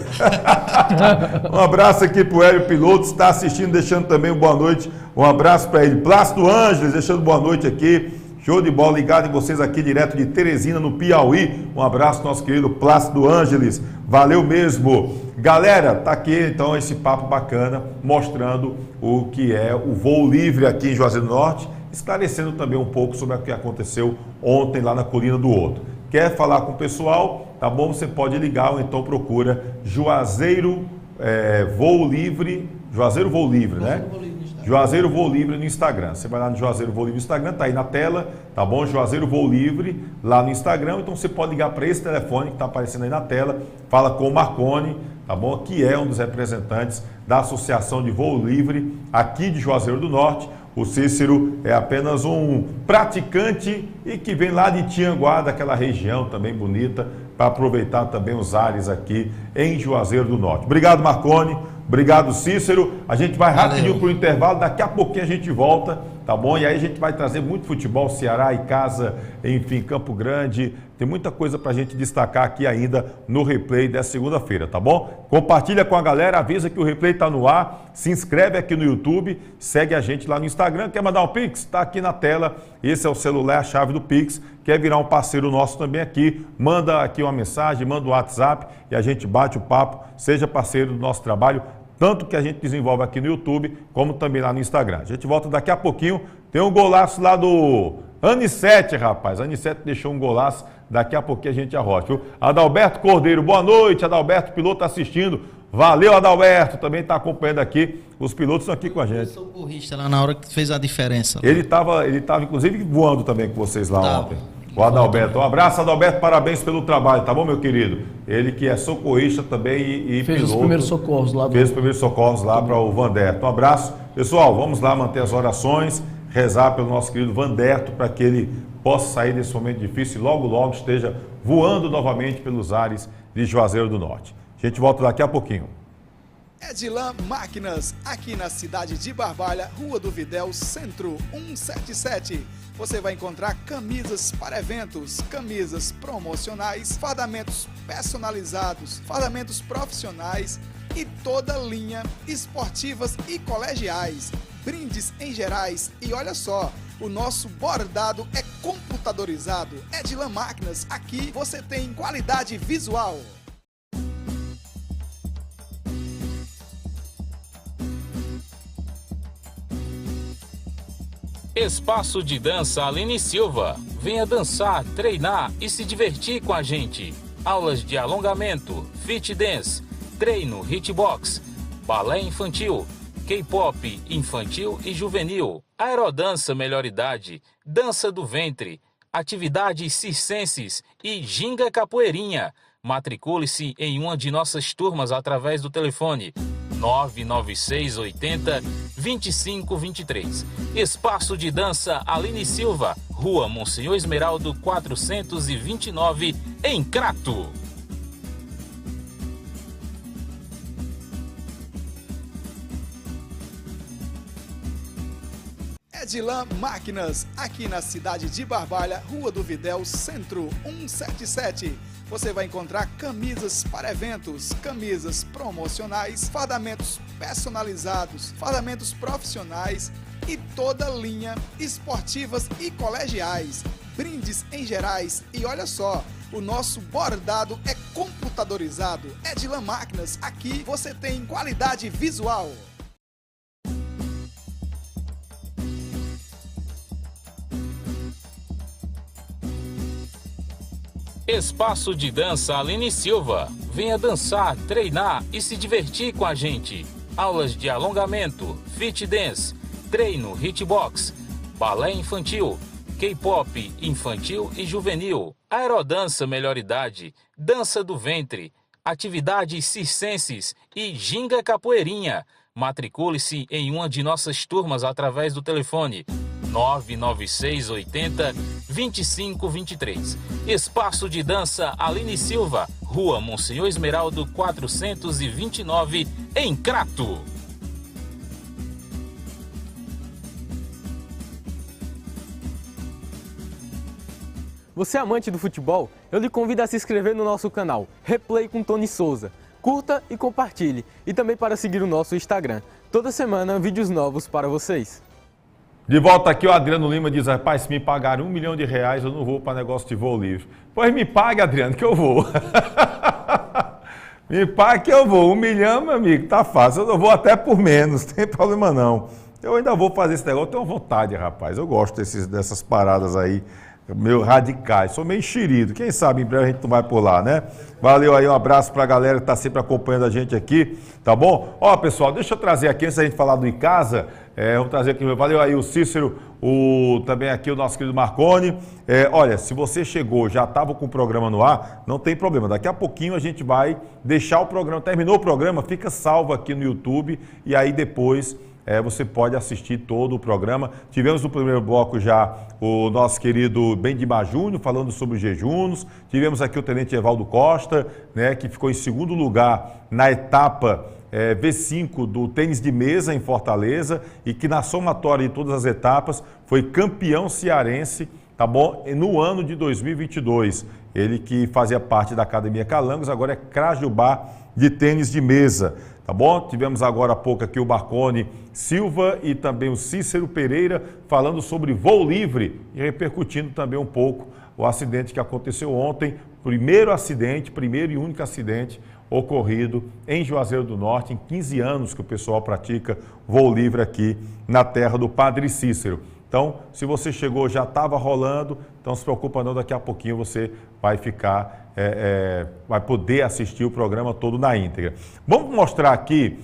Um abraço aqui pro Hélio Piloto, está assistindo, deixando também uma boa noite. Um abraço para ele. Plácido Ângeles, deixando boa noite aqui. Show de bola, ligado em vocês aqui direto de Teresina, no Piauí. Um abraço, nosso querido Plácido Ângeles. Valeu mesmo. Galera, tá aqui então esse papo bacana, mostrando o que é o voo livre aqui em Juazeiro do Norte, esclarecendo também um pouco sobre o que aconteceu ontem lá na Colina do Horto. Quer falar com o pessoal? Tá bom? Você pode ligar ou então procura Juazeiro Voo Livre, Juazeiro Voo Livre, né? Juazeiro Voo Livre no Instagram. Você vai lá no Juazeiro Voo Livre no Instagram, tá aí na tela, tá bom? Juazeiro Voo Livre lá no Instagram. Então você pode ligar para esse telefone que está aparecendo aí na tela, fala com o Marconi, tá bom? Que é um dos representantes da Associação de Voo Livre aqui de Juazeiro do Norte. O Cícero é apenas um praticante e que vem lá de Tianguá, daquela região também bonita, para aproveitar também os ares aqui em Juazeiro do Norte. Obrigado, Marconi. Obrigado, Cícero. A gente vai rapidinho para o intervalo, daqui a pouquinho a gente volta, tá bom? E aí a gente vai trazer muito futebol, Ceará e Casa, enfim, Campo Grande. Tem muita coisa para a gente destacar aqui ainda no replay dessa segunda-feira, tá bom? Compartilha com a galera, avisa que o replay está no ar, se inscreve aqui no YouTube, segue a gente lá no Instagram. Quer mandar um Pix? Está aqui na tela, esse é o celular, a chave do Pix. Quer virar um parceiro nosso também aqui, manda aqui uma mensagem, manda um WhatsApp e a gente bate o papo, seja parceiro do nosso trabalho, tanto que a gente desenvolve aqui no YouTube, como também lá no Instagram. A gente volta daqui a pouquinho, tem um golaço lá do Anissete, rapaz. Anissete deixou um golaço, daqui a pouquinho a gente arrocha, viu? Adalberto Cordeiro, boa noite, Adalberto, piloto assistindo. Valeu, Adalberto, também está acompanhando aqui. Os pilotos estão aqui com a gente. Eu sou corrista lá na hora que fez a diferença. Ele estava inclusive voando também com vocês lá ontem. O Adalberto. Um abraço, Adalberto, parabéns pelo trabalho, tá bom, meu querido? Ele que é socorrista também e fez piloto. Os primeiros socorros lá. Fez os primeiros socorros lá para o Vanderto. Um abraço. Pessoal, vamos lá manter as orações, rezar pelo nosso querido Vanderto para que ele possa sair desse momento difícil e logo, logo esteja voando novamente pelos ares de Juazeiro do Norte. A gente volta daqui a pouquinho. Edilan Máquinas, aqui na cidade de Barbalha, Rua do Videl, Centro 177. Você vai encontrar camisas para eventos, camisas promocionais, fardamentos personalizados, fardamentos profissionais e toda linha esportivas e colegiais, brindes em gerais. E olha só, o nosso bordado é computadorizado. Edilan Máquinas, aqui você tem qualidade visual. Espaço de Dança Aline Silva. Venha dançar, treinar e se divertir com a gente. Aulas de alongamento, fit dance, treino, hitbox, balé infantil, K-pop infantil e juvenil, aerodança melhor idade, dança do ventre, atividades circenses e ginga capoeirinha. Matricule-se em uma de nossas turmas através do telefone 996 80 2523. Espaço de dança Aline Silva, Rua Monsenhor Esmeraldo 429, em Crato. Edilan Máquinas, aqui na cidade de Barbalha, Rua do Videl, Centro 177. Você vai encontrar camisas para eventos, camisas promocionais, fardamentos personalizados, fardamentos profissionais e toda linha esportivas e colegiais, brindes em gerais e olha só, o nosso bordado é computadorizado. Edilan Máquinas, aqui você tem qualidade visual. Espaço de dança Aline Silva. Venha dançar, treinar e se divertir com a gente. Aulas de alongamento, fit dance, treino, hitbox, balé infantil, K-pop infantil e juvenil, aerodança melhor idade, dança do ventre, atividades circenses e ginga capoeirinha. Matricule-se em uma de nossas turmas através do telefone 996 80 2523. Espaço de dança Aline Silva, Rua Monsenhor Esmeraldo 429, em Crato. Você é amante do futebol? Eu lhe convido a se inscrever no nosso canal Replay com Tony Souza. Curta e compartilhe. E também para seguir o nosso Instagram. Toda semana, vídeos novos para vocês. De volta aqui, o Adriano Lima diz, rapaz, se me pagarem R$1 milhão, eu não vou para negócio de voo livre. Pois me pague, Adriano, que eu vou. Me pague que eu vou. 1 milhão, meu amigo, tá fácil. Eu vou até por menos, não tem problema não. Eu ainda vou fazer esse negócio, eu tenho vontade, rapaz. Eu gosto dessas paradas aí, meio radicais. Sou meio enxerido. Quem sabe em breve a gente não vai por lá, né? Valeu aí, um abraço pra galera que tá sempre acompanhando a gente aqui, tá bom? Ó, pessoal, deixa eu trazer aqui, antes da gente falar do Em Casa, vamos trazer aqui, valeu aí o Cícero, também aqui o nosso querido Marconi. Olha, se você chegou, já estava com o programa no ar, não tem problema. Daqui a pouquinho a gente vai deixar o programa, terminou o programa, fica salvo aqui no YouTube e aí depois você pode assistir todo o programa. Tivemos no primeiro bloco já o nosso querido Bendimar Júnior falando sobre os jejunos. Tivemos aqui o tenente Evaldo Costa, né, que ficou em segundo lugar na etapa V5 do tênis de mesa em Fortaleza e que na somatória de todas as etapas foi campeão cearense, tá bom? No ano de 2022. Ele que fazia parte da Academia Calangos, agora é Crajubá de tênis de mesa. Tá bom? Tivemos agora há pouco aqui o Marconi Silva e também o Cícero Pereira falando sobre voo livre e repercutindo também um pouco o acidente que aconteceu ontem, primeiro e único acidente ocorrido em Juazeiro do Norte, em 15 anos que o pessoal pratica voo livre aqui na terra do Padre Cícero. Então, se você chegou, já estava rolando, então se preocupa não, daqui a pouquinho você vai ficar, vai poder assistir o programa todo na íntegra. Vamos mostrar aqui,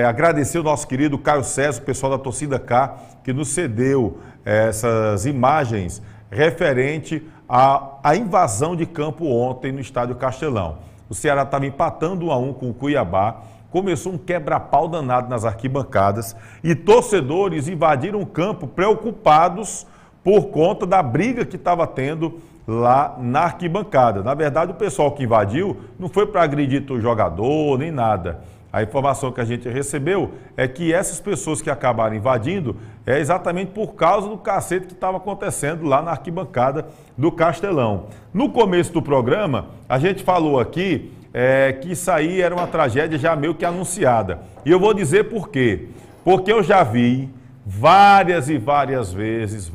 agradecer o nosso querido Caio César, o pessoal da Torcida K, que nos cedeu essas imagens referente à invasão de campo ontem no Estádio Castelão. O Ceará estava empatando 1-1 com o Cuiabá, começou um quebra-pau danado nas arquibancadas e torcedores invadiram o campo preocupados por conta da briga que estava tendo lá na arquibancada. Na verdade, o pessoal que invadiu não foi para agredir o jogador nem nada. A informação que a gente recebeu é que essas pessoas que acabaram invadindo é exatamente por causa do cacete que estava acontecendo lá na arquibancada do Castelão. No começo do programa, a gente falou aqui que isso aí era uma tragédia já meio que anunciada. E eu vou dizer por quê. Porque eu já vi várias e várias vezes,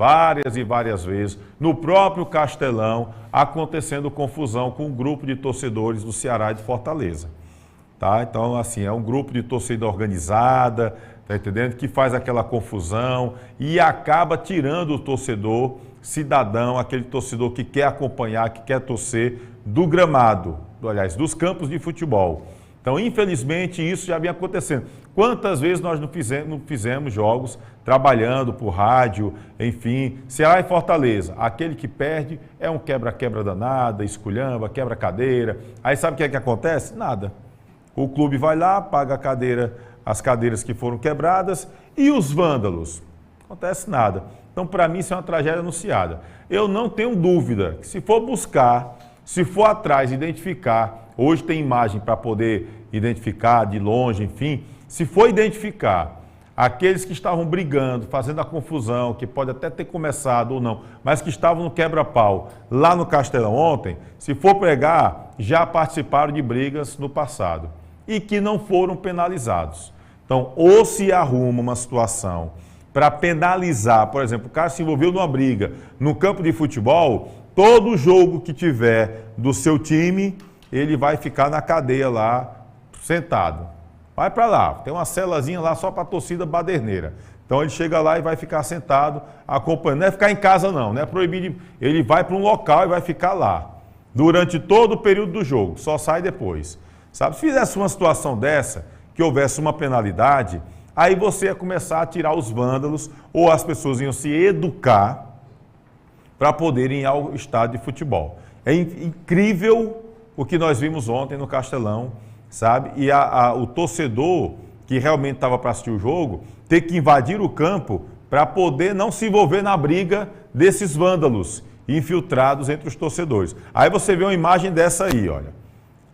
no próprio Castelão, acontecendo confusão com um grupo de torcedores do Ceará e de Fortaleza. Tá? Então, assim, é um grupo de torcida organizada, tá entendendo? Que faz aquela confusão e acaba tirando o torcedor cidadão, aquele torcedor que quer acompanhar, que quer torcer do gramado, aliás, dos campos de futebol. Então, infelizmente, isso já vinha acontecendo. Quantas vezes nós não fizemos jogos trabalhando por rádio, enfim, Ceará e Fortaleza. Aquele que perde é um quebra-quebra danada, esculhamba, quebra-cadeira. Aí sabe o que é que acontece? Nada. O clube vai lá, paga a cadeira, as cadeiras que foram quebradas e os vândalos. Não acontece nada. Então, para mim, isso é uma tragédia anunciada. Eu não tenho dúvida que se for buscar, se for atrás, identificar, hoje tem imagem para poder identificar de longe, enfim, se for identificar aqueles que estavam brigando, fazendo a confusão, que pode até ter começado ou não, mas que estavam no quebra-pau lá no Castelão ontem, se for pregar, já participaram de brigas no passado e que não foram penalizados. Então, ou se arruma uma situação para penalizar, por exemplo, o cara se envolveu numa briga no campo de futebol, todo jogo que tiver do seu time, ele vai ficar na cadeia lá, sentado. Vai para lá, tem uma celazinha lá só para a torcida baderneira. Então ele chega lá e vai ficar sentado, acompanhando. Não é ficar em casa não é proibido. Ele vai para um local e vai ficar lá, durante todo o período do jogo, só sai depois. Sabe, se fizesse uma situação dessa, que houvesse uma penalidade, aí você ia começar a tirar os vândalos, ou as pessoas iam se educar para poderem ir ao estádio de futebol. É incrível o que nós vimos ontem no Castelão, sabe? E o torcedor que realmente estava para assistir o jogo, ter que invadir o campo para poder não se envolver na briga desses vândalos infiltrados entre os torcedores. Aí você vê uma imagem dessa aí, olha.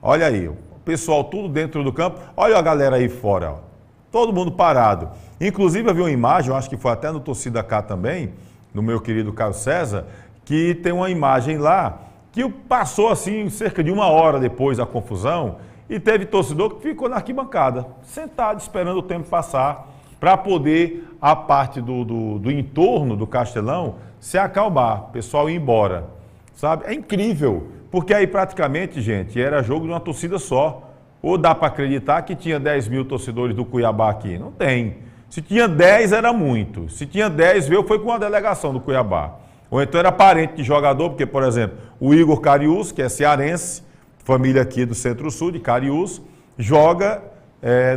Olha aí, o pessoal tudo dentro do campo, olha a galera aí fora, ó. Todo mundo parado. Inclusive, eu vi uma imagem, eu acho que foi até no Torcida Cá também, no meu querido Carlos César, que tem uma imagem lá que passou assim cerca de 1 hora depois da confusão e teve torcedor que ficou na arquibancada, sentado esperando o tempo passar para poder a parte do entorno do Castelão se acalmar, o pessoal ir embora, sabe? É incrível, porque aí praticamente, gente, era jogo de uma torcida só. Ou dá para acreditar que tinha 10 mil torcedores do Cuiabá aqui? Não tem. Se tinha 10 era muito. Se tinha 10, foi com uma delegação do Cuiabá. Ou então era parente de jogador, porque, por exemplo, o Igor Cariús, que é cearense, família aqui do Centro-Sul, de Cariús, joga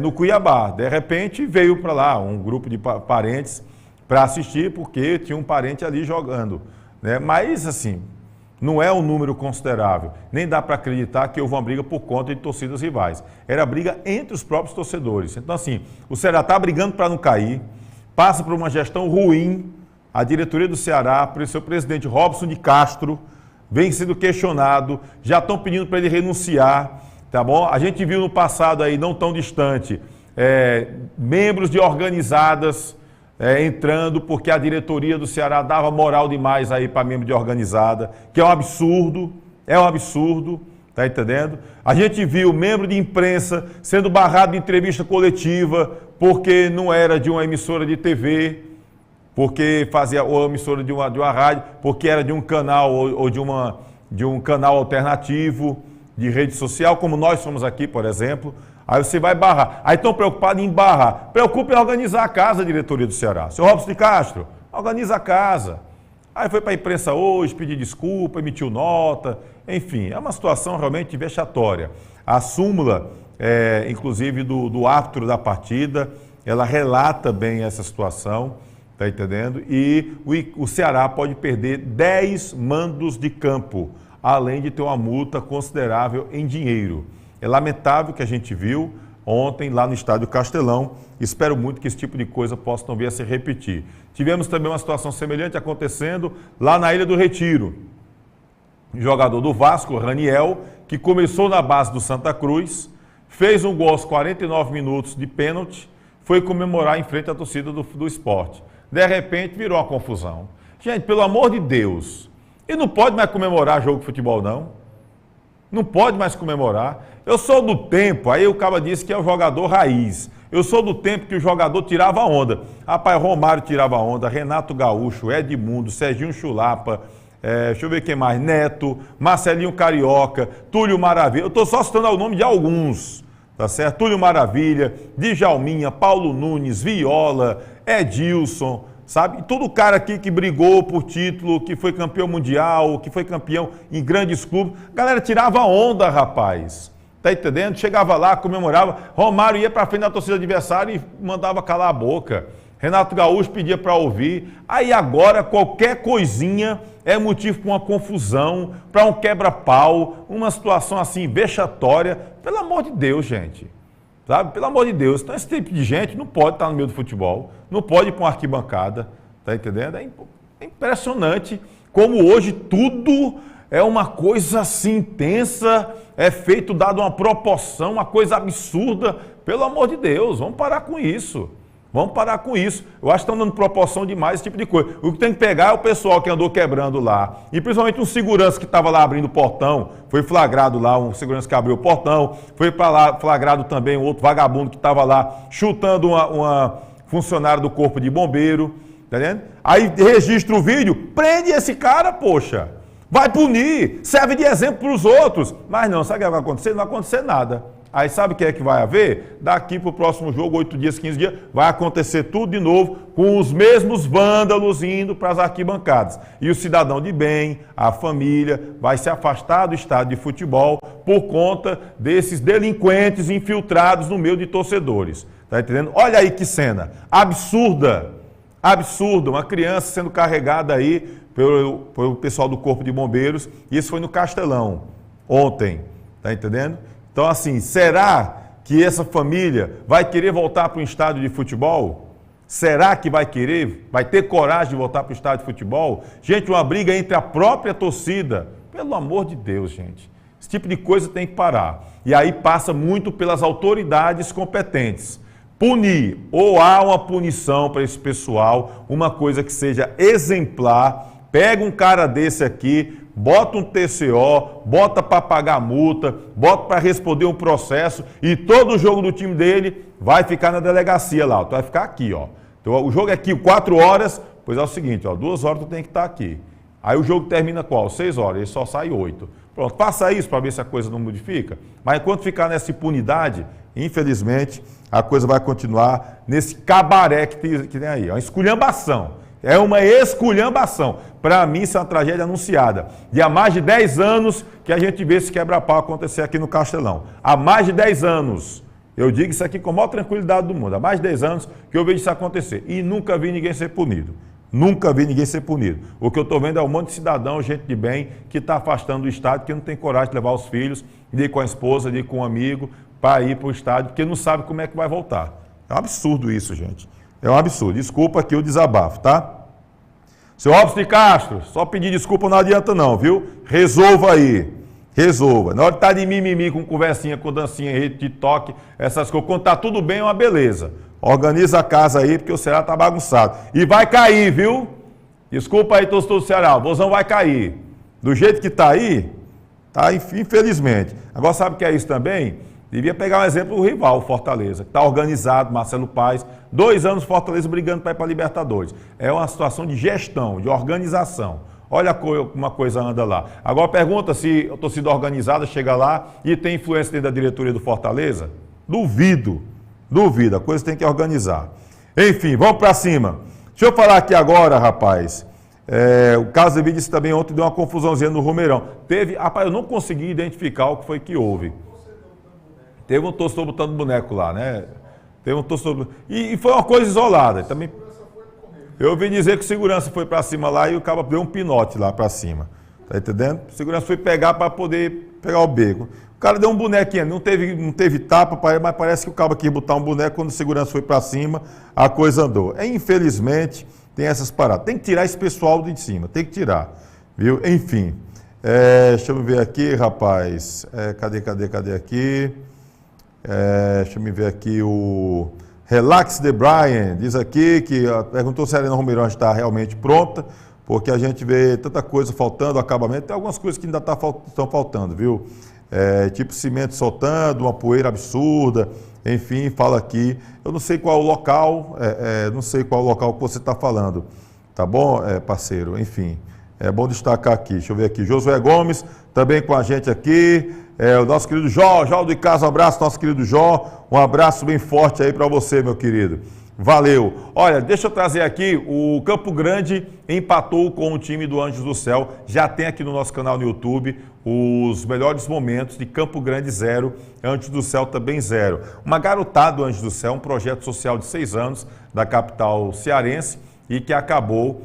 no Cuiabá. De repente veio para lá um grupo de parentes para assistir, porque tinha um parente ali jogando, né? Mas, assim, não é um número considerável. Nem dá para acreditar que houve uma briga por conta de torcidas rivais. Era briga entre os próprios torcedores. Então, assim, o Ceará está brigando para não cair, passa por uma gestão ruim. A diretoria do Ceará, por seu presidente Robson de Castro, vem sendo questionado, já estão pedindo para ele renunciar, tá bom? A gente viu no passado aí, não tão distante, membros de organizadas entrando porque a diretoria do Ceará dava moral demais aí para membro de organizada, que é um absurdo, tá entendendo? A gente viu membro de imprensa sendo barrado de entrevista coletiva porque não era de uma emissora de TV, porque fazia ou emissora de uma rádio, porque era de um canal ou de um canal alternativo de rede social, como nós somos aqui, por exemplo. Aí você vai barrar. Aí estão preocupados em barrar. Preocupa em organizar a casa, a diretoria do Ceará. Seu Robson de Castro, organiza a casa. Aí foi para a imprensa hoje, pedir desculpa, emitiu nota. Enfim, é uma situação realmente vexatória. A súmula, inclusive do árbitro da partida, ela relata bem essa situação, tá entendendo? E o Ceará pode perder 10 mandos de campo, além de ter uma multa considerável em dinheiro. É lamentável o que a gente viu ontem lá no estádio Castelão. Espero muito que esse tipo de coisa possa não vir a se repetir. Tivemos também uma situação semelhante acontecendo lá na Ilha do Retiro. O jogador do Vasco, Raniel, que começou na base do Santa Cruz, fez um gol aos 49 minutos de pênalti, foi comemorar em frente à torcida do Sport. De repente virou uma confusão. Gente, pelo amor de Deus, ele não pode mais comemorar jogo de futebol, não. Não pode mais comemorar. Eu sou do tempo, aí o cara disse que é o jogador raiz. Eu sou do tempo que o jogador tirava onda. Rapaz, Romário tirava onda, Renato Gaúcho, Edmundo, Serginho Chulapa, deixa eu ver quem mais, Neto, Marcelinho Carioca, Túlio Maravilha. Eu estou só citando o nome de alguns, tá certo? Túlio Maravilha, Djalminha, Paulo Nunes, Viola, Edilson, sabe? Todo cara aqui que brigou por título, que foi campeão mundial, que foi campeão em grandes clubes. A galera tirava onda, rapaz. Tá entendendo? Chegava lá, comemorava, Romário ia para frente da torcida adversária e mandava calar a boca. Renato Gaúcho pedia para ouvir. Aí agora qualquer coisinha é motivo para uma confusão, para um quebra-pau, uma situação assim vexatória. Pelo amor de Deus, gente. Sabe? Pelo amor de Deus. Então esse tipo de gente não pode estar no meio do futebol, não pode ir para uma arquibancada. Tá entendendo? É impressionante como hoje tudo é uma coisa assim intensa, é feito, dado uma proporção, uma coisa absurda. Pelo amor de Deus, vamos parar com isso. Vamos parar com isso. Eu acho que estão dando proporção demais esse tipo de coisa. O que tem que pegar é o pessoal que andou quebrando lá. E principalmente um segurança que estava lá abrindo o portão. Foi flagrado lá, um segurança que abriu o portão. Foi para lá flagrado também um outro vagabundo que estava lá chutando uma funcionária do corpo de bombeiro. Tá vendo? Aí registra o vídeo, prende esse cara, poxa. Vai punir, serve de exemplo para os outros. Mas não, sabe o que vai acontecer? Não vai acontecer nada. Aí sabe o que é que vai haver? Daqui para o próximo jogo, 8 dias, 15 dias, vai acontecer tudo de novo, com os mesmos vândalos indo para as arquibancadas. E o cidadão de bem, a família, vai se afastar do estádio de futebol por conta desses delinquentes infiltrados no meio de torcedores. Tá entendendo? Olha aí que cena absurda, absurda, uma criança sendo carregada aí pelo pessoal do Corpo de Bombeiros, e isso foi no Castelão, ontem, tá entendendo? Então, assim, será que essa família vai querer voltar para um estádio de futebol? Será que vai querer? Vai ter coragem de voltar para o estádio de futebol? Gente, uma briga entre a própria torcida. Pelo amor de Deus, gente. Esse tipo de coisa tem que parar. E aí passa muito pelas autoridades competentes. Punir, ou há uma punição para esse pessoal, uma coisa que seja exemplar. Pega um cara desse aqui, bota um TCO, bota para pagar multa, bota para responder um processo e todo o jogo do time dele vai ficar na delegacia lá. Tu vai ficar aqui, ó. Então, o jogo é aqui 4 horas, pois é o seguinte, ó, 2 horas tu tem que estar aqui. Aí o jogo termina qual? 6 horas, ele só sai 8. Pronto, faça isso para ver se a coisa não modifica. Mas enquanto ficar nessa impunidade, infelizmente, a coisa vai continuar nesse cabaré que tem aí. É uma esculhambação. É uma esculhambação. Para mim, isso é uma tragédia anunciada. E há mais de 10 anos que a gente vê esse quebra-pau acontecer aqui no Castelão. Há mais de 10 anos. Eu digo isso aqui com a maior tranquilidade do mundo. Há mais de 10 anos que eu vejo isso acontecer. E nunca vi ninguém ser punido. Nunca vi ninguém ser punido. O que eu estou vendo é um monte de cidadão, gente de bem, que está afastando do estádio, que não tem coragem de levar os filhos, de ir com a esposa, de ir com um amigo, para ir para o estádio, porque não sabe como é que vai voltar. É um absurdo isso, gente. É um absurdo. Desculpa aqui o desabafo, tá? Seu Robson de Castro, só pedir desculpa não adianta não, viu? Resolva aí. Resolva. Na hora de estar de mimimi, com conversinha, com dancinha, rede, TikTok, essas coisas, quando está tudo bem, é uma beleza. Organiza a casa aí, porque o Ceará está bagunçado. E vai cair, viu? Desculpa aí, torcedor do Ceará, o Vozão vai cair. Do jeito que está aí, tá, infelizmente. Agora sabe o que é isso também? Devia pegar um exemplo do rival, o Fortaleza, que está organizado, Marcelo Paes, 2 anos Fortaleza brigando para ir para a Libertadores. É uma situação de gestão, de organização. Olha como uma coisa anda lá. Agora pergunta se a torcida organizada chega lá e tem influência dentro da diretoria do Fortaleza? Duvido, duvido, a coisa tem que organizar. Enfim, vamos para cima. Deixa eu falar aqui agora, rapaz. O caso de vídeo também ontem deu uma confusãozinha no Romeirão. Rapaz, eu não consegui identificar o que foi que houve. Teve um torcedor botando boneco lá, né? Teve um torcedor... E foi uma coisa isolada. Também... Eu ouvi dizer que o segurança foi para cima lá e o cara deu um pinote lá para cima. Tá entendendo? O segurança foi pegar para poder pegar o beco. O cara deu um bonequinho, não teve tapa, mas parece que o cara quis botar um boneco, quando o segurança foi para cima, a coisa andou. Infelizmente, tem essas paradas. Tem que tirar esse pessoal de cima, tem que tirar. Viu? Enfim. Deixa eu ver aqui, rapaz. Cadê aqui? Deixa eu ver aqui o Relax the Brian, diz aqui que perguntou se a Arena Romeirão está realmente pronta, porque a gente vê tanta coisa faltando, acabamento, tem algumas coisas que ainda estão faltando, viu? Tipo cimento soltando, uma poeira absurda, enfim, fala aqui. Eu não sei qual o local, não sei qual o local que você está falando, tá bom, parceiro? Enfim, é bom destacar aqui. Deixa eu ver aqui, Josué Gomes, também com a gente aqui. O nosso querido Jó do Casa, um abraço, nosso querido Jó, um abraço bem forte aí para você, meu querido. Valeu. Olha, deixa eu trazer aqui, o Campo Grande empatou com o time do Anjos do Céu. Já tem aqui no nosso canal no YouTube os melhores momentos de Campo Grande 0, Anjos do Céu também 0. Uma garotada do Anjos do Céu, um projeto social de 6 anos da capital cearense e que acabou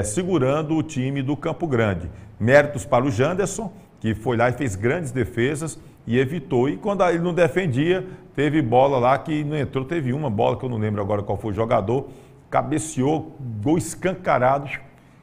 segurando o time do Campo Grande. Méritos para o Janderson, que foi lá e fez grandes defesas e evitou. E quando ele não defendia, teve bola lá que não entrou. Teve uma bola que eu não lembro agora qual foi o jogador, cabeceou, gol escancarado,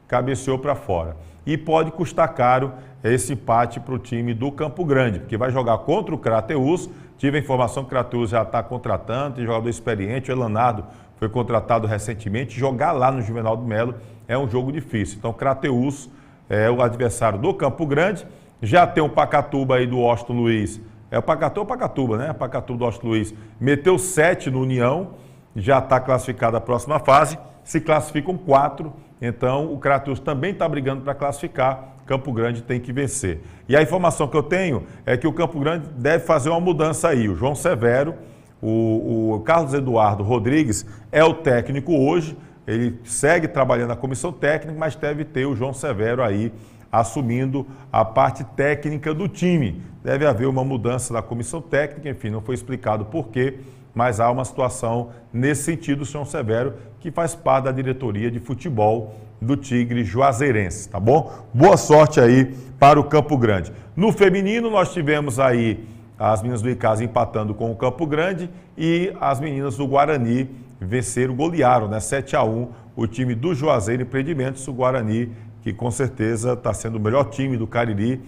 cabeceou para fora. E pode custar caro esse empate para o time do Campo Grande, porque vai jogar contra o Crateús. Tive a informação que o Crateús já está contratando, tem jogador experiente, o Elanardo foi contratado recentemente. Jogar lá no Juvenal do Melo é um jogo difícil. Então, Crateús é o adversário do Campo Grande. Já tem o Pacatuba aí do Washington Luiz. É o Pacatu ou Pacatuba, né? Pacatuba do Washington Luiz. Meteu 7 no União, já está classificado a próxima fase. Se classificam 4, então o Crateús também está brigando para classificar. Campo Grande tem que vencer. E a informação que eu tenho é que o Campo Grande deve fazer uma mudança aí. O João Severo, o Carlos Eduardo Rodrigues é o técnico hoje. Ele segue trabalhando na comissão técnica, mas deve ter o João Severo aí assumindo a parte técnica do time. Deve haver uma mudança na comissão técnica, enfim, não foi explicado por quê, mas há uma situação nesse sentido, o João Severo, que faz parte da diretoria de futebol do Tigre Juazeirense, tá bom? Boa sorte aí para o Campo Grande. No feminino, nós tivemos aí as meninas do Icasa empatando com o Campo Grande e as meninas do Guarani venceram, golearam, né? 7-1 o time do Juazeiro Empreendimentos, o Guarani, que com certeza está sendo o melhor time do Cariri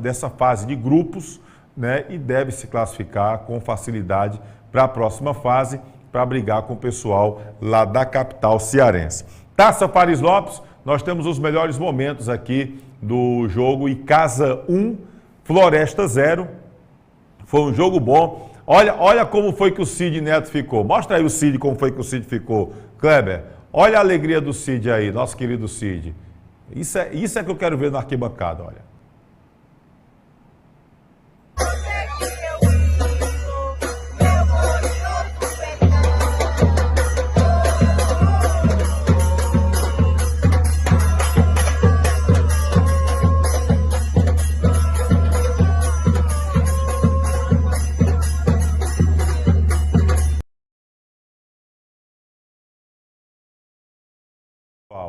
dessa fase de grupos, né? E deve se classificar com facilidade para a próxima fase, para brigar com o pessoal lá da capital cearense. Taça Paris Lopes, nós temos os melhores momentos aqui do jogo Icasa 1, Floresta 0. Foi um jogo bom. Olha como foi que o Cid Neto ficou. Mostra aí o Cid, como foi que o Cid ficou. Kleber, olha a alegria do Cid aí, nosso querido Cid. Isso é que eu quero ver na arquibancada, olha.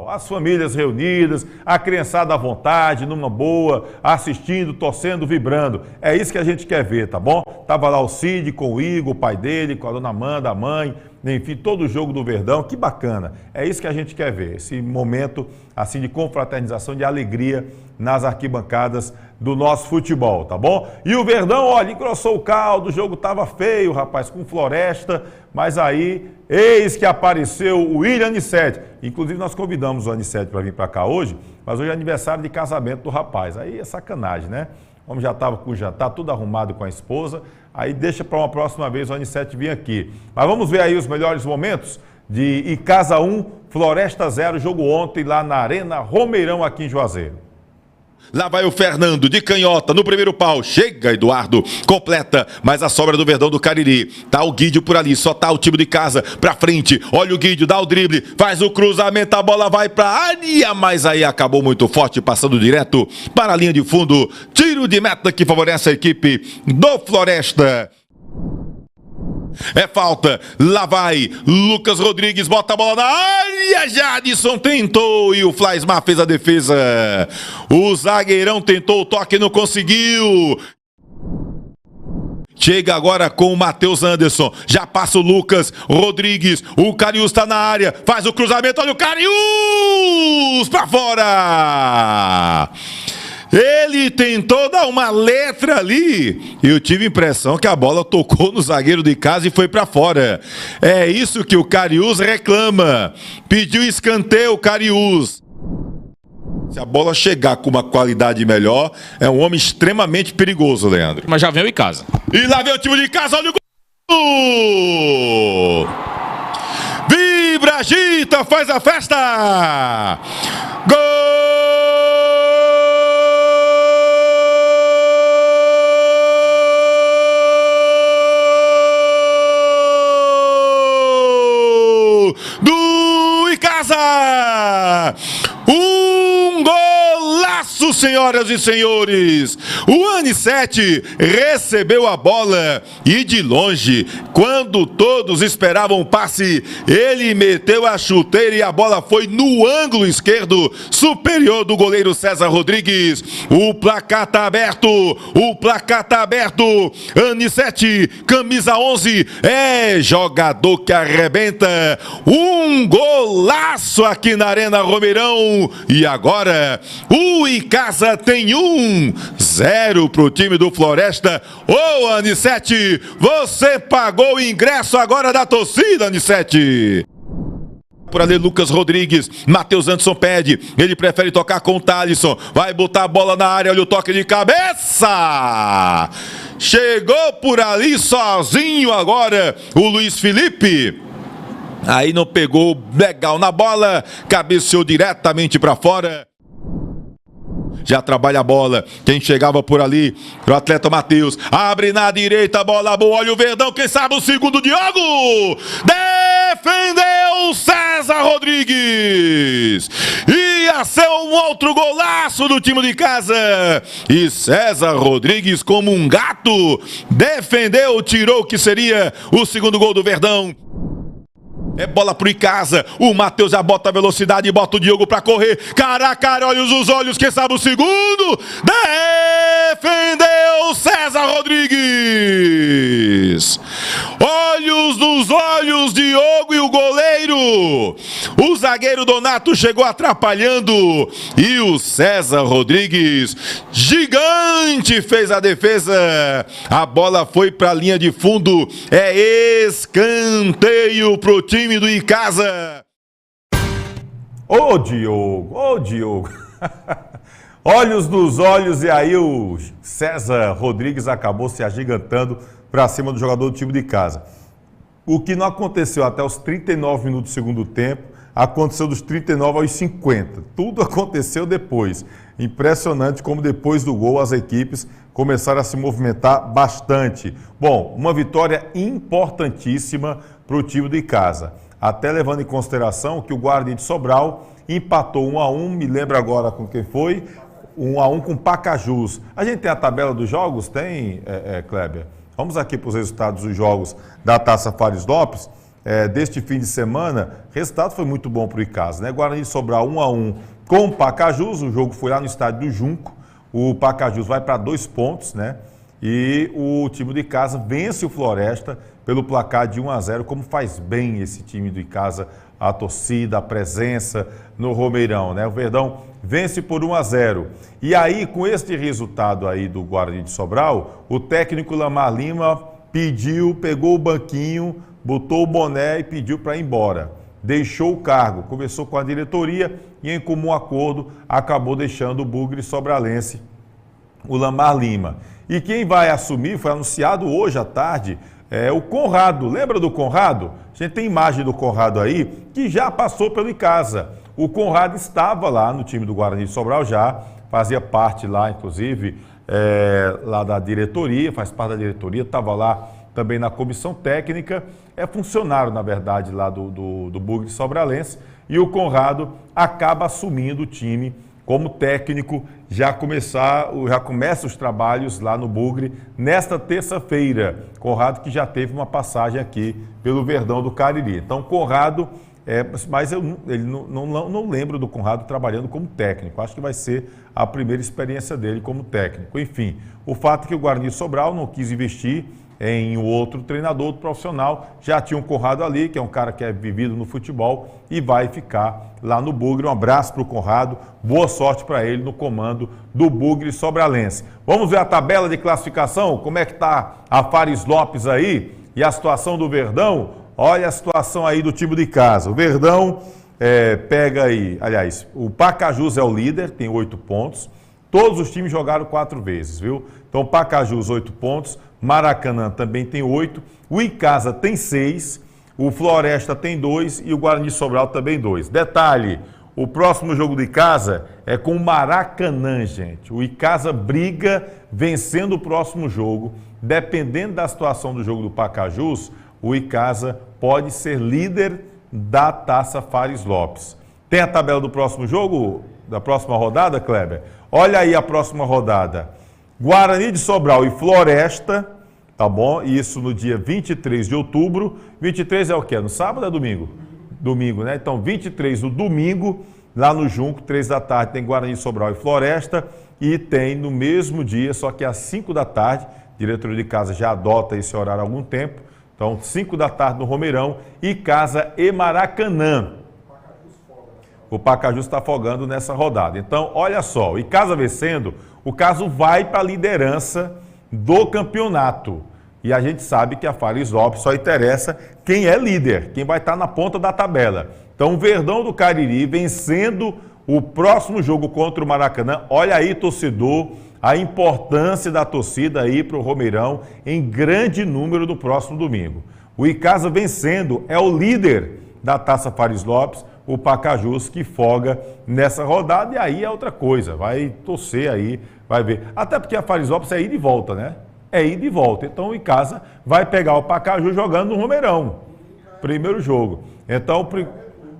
As famílias reunidas, a criançada à vontade, numa boa, assistindo, torcendo, vibrando. É isso que a gente quer ver, tá bom? Tava lá o Cid com o Igor, o pai dele, com a dona Amanda, a mãe, enfim, todo o jogo do Verdão, que bacana. É isso que a gente quer ver, esse momento assim de confraternização, de alegria nas arquibancadas do nosso futebol, tá bom? E o Verdão, olha, engrossou o caldo, o jogo tava feio, rapaz, com Floresta, mas aí, eis que apareceu o William Anissete. Inclusive, nós convidamos o Anissete para vir para cá hoje, mas hoje é aniversário de casamento do rapaz. Aí é sacanagem, né? O homem já estava com o jantar, tudo arrumado com a esposa, aí deixa para uma próxima vez o Anissete vir aqui. Mas vamos ver aí os melhores momentos de Icasa 1, Floresta 0, jogo ontem lá na Arena Romeirão, aqui em Juazeiro. Lá vai o Fernando, de canhota, no primeiro pau. Chega, Eduardo, completa, mas a sobra do Verdão do Cariri. Tá o Guídio por ali, só tá o time de casa pra frente. Olha o Guídio, dá o drible, faz o cruzamento, a bola vai pra área, mas aí acabou muito forte, passando direto para a linha de fundo. Tiro de meta que favorece a equipe do Floresta. É falta, lá vai Lucas Rodrigues, bota a bola na área, Jadson tentou e o Flaismar fez a defesa. O zagueirão tentou o toque, não conseguiu. Chega agora com o Matheus Anderson, já passa o Lucas Rodrigues, o Cariús está na área, faz o cruzamento, olha o Cariús para fora. Ele tentou dar uma letra ali e eu tive a impressão que a bola tocou no zagueiro de casa e foi para fora. É isso que o Cariús reclama. Pediu escanteio o Cariús. Se a bola chegar com uma qualidade melhor, é um homem extremamente perigoso, Leandro. Mas já vem o Icasa. E lá vem o time de casa, olha o gol! Vibra, agita, faz a festa! Gol! Icasa! Um golaço, senhoras e senhores! O Anissete recebeu a bola e de longe, quando todos esperavam o passe, ele meteu a chuteira e a bola foi no ângulo esquerdo superior do goleiro César Rodrigues. O placar tá aberto, Anissete, camisa 11, é jogador que arrebenta. Um golaço aqui na Arena Romeirão. E agora o Icasa tem 1-0 pro time do Floresta. Ô Anissete, você pagou o ingresso agora da torcida, Anissete. Por ali, Lucas Rodrigues, Matheus Anderson pede, ele prefere tocar com o Thalisson, vai botar a bola na área, olha o toque de cabeça, chegou por ali sozinho agora o Luiz Felipe, aí não pegou legal na bola, cabeceou diretamente para fora. Já trabalha a bola, quem chegava por ali, o atleta Matheus, abre na direita, bola boa, olha o Verdão, quem sabe o segundo, Diogo, defendeu César Rodrigues, ia ser um outro golaço do time de casa, e César Rodrigues como um gato, defendeu, tirou o que seria o segundo gol do Verdão. É bola pro Icasa, o Matheus já bota a velocidade e bota o Diogo pra correr, cara a cara, olhos nos olhos, quem sabe o segundo, defendeu César Rodrigues, olhos nos olhos, Diogo e o goleiro, o zagueiro Donato chegou atrapalhando, e o César Rodrigues, gigante, fez a defesa, a bola foi pra linha de fundo, é escanteio pro time do Icasa. Ô Diogo, olhos nos olhos, e aí o César Rodrigues acabou se agigantando para cima do jogador do time de casa. O que não aconteceu até os 39 minutos do segundo tempo, aconteceu dos 39 aos 50. Tudo aconteceu depois. Impressionante como depois do gol as equipes começaram a se movimentar bastante. Bom, uma vitória importantíssima para o time do Icasa. Até levando em consideração que o Guarani de Sobral empatou 1-1, me lembro agora com quem foi, 1-1 com Pacajus. A gente tem a tabela dos jogos? Tem, Kleber? Vamos aqui para os resultados dos jogos da Taça Fares Lopes. Deste fim de semana, o resultado foi muito bom para o Icasa, né? Guarani de Sobral 1-1 com o Pacajus, o jogo foi lá no estádio do Junco, o Pacajus vai para 2 pontos, né? E o time do Icasa vence o Floresta pelo placar de 1-0, como faz bem esse time do Icasa, a torcida, a presença no Romeirão, né? O Verdão vence por 1-0. E aí, com este resultado aí do Guarani de Sobral, o técnico Lamar Lima pegou o banquinho, botou o boné e pediu para ir embora. Deixou o cargo, conversou com a diretoria e em comum acordo acabou deixando o Bugre sobralense, o Lamar Lima. E quem vai assumir, foi anunciado hoje à tarde, é o Conrado. Lembra do Conrado? A gente tem imagem do Conrado aí, que já passou pelo Icasa. O Conrado estava lá no time do Guarani de Sobral já, fazia parte lá, inclusive, lá da diretoria, faz parte da diretoria, estava lá também na comissão técnica, é funcionário, na verdade, lá do Bugre sobralense, e o Conrado acaba assumindo o time como técnico, já começa os trabalhos lá no Bugre nesta terça-feira. Conrado que já teve uma passagem aqui pelo Verdão do Cariri. Então, Conrado, mas eu não lembro do Conrado trabalhando como técnico. Acho que vai ser a primeira experiência dele como técnico. Enfim, o fato é que o Guarani de Sobral não quis investir em outro treinador, outro profissional, já tinha um Conrado ali, que é um cara que é vivido no futebol e vai ficar lá no Bugre. Um abraço para o Conrado, boa sorte para ele no comando do Bugre sobralense. Vamos ver a tabela de classificação, como é que está a Fares Lopes aí e a situação do Verdão. Olha a situação aí do time de casa. O Verdão pega aí, aliás, o Pacajus é o líder, tem 8 pontos. Todos os times jogaram 4 vezes, viu? Então, Pacajus, 8 pontos. Maracanã também tem 8. O Icasa tem 6. O Floresta tem 2. E o Guarani de Sobral também 2. Detalhe, o próximo jogo do Icasa é com o Maracanã, gente. O Icasa briga vencendo o próximo jogo. Dependendo da situação do jogo do Pacajus, o Icasa pode ser líder da Taça Fares Lopes. Tem a tabela do próximo jogo, da próxima rodada, Kleber? Olha aí a próxima rodada. Guarani de Sobral e Floresta, tá bom? Isso no dia 23 de outubro. 23 é o quê? No sábado ou é domingo? Domingo, né? Então, 23 no domingo, lá no Junco, 3 da tarde, tem Guarani de Sobral e Floresta. E tem no mesmo dia, só que às 5 da tarde, diretoria de casa já adota esse horário há algum tempo. Então, 5 da tarde no Romeirão e Casa e Maracanã. O Pacajus está folgando nessa rodada. Então, olha só, o Icasa vencendo, o caso vai para a liderança do campeonato. E a gente sabe que a Fares Lopes só interessa quem é líder, quem vai estar na ponta da tabela. Então, o Verdão do Cariri vencendo o próximo jogo contra o Maracanã. Olha aí, torcedor, a importância da torcida aí para o Romeirão em grande número no próximo domingo. O Icasa vencendo é o líder da Taça Fares Lopes, o Pacajus que folga nessa rodada, e aí é outra coisa, vai torcer aí, vai ver. Até porque a Fares Lopes é ida e volta, né? É ida e volta. Então o Icasa vai pegar o Pacajus jogando no Romeirão. Primeiro jogo. Então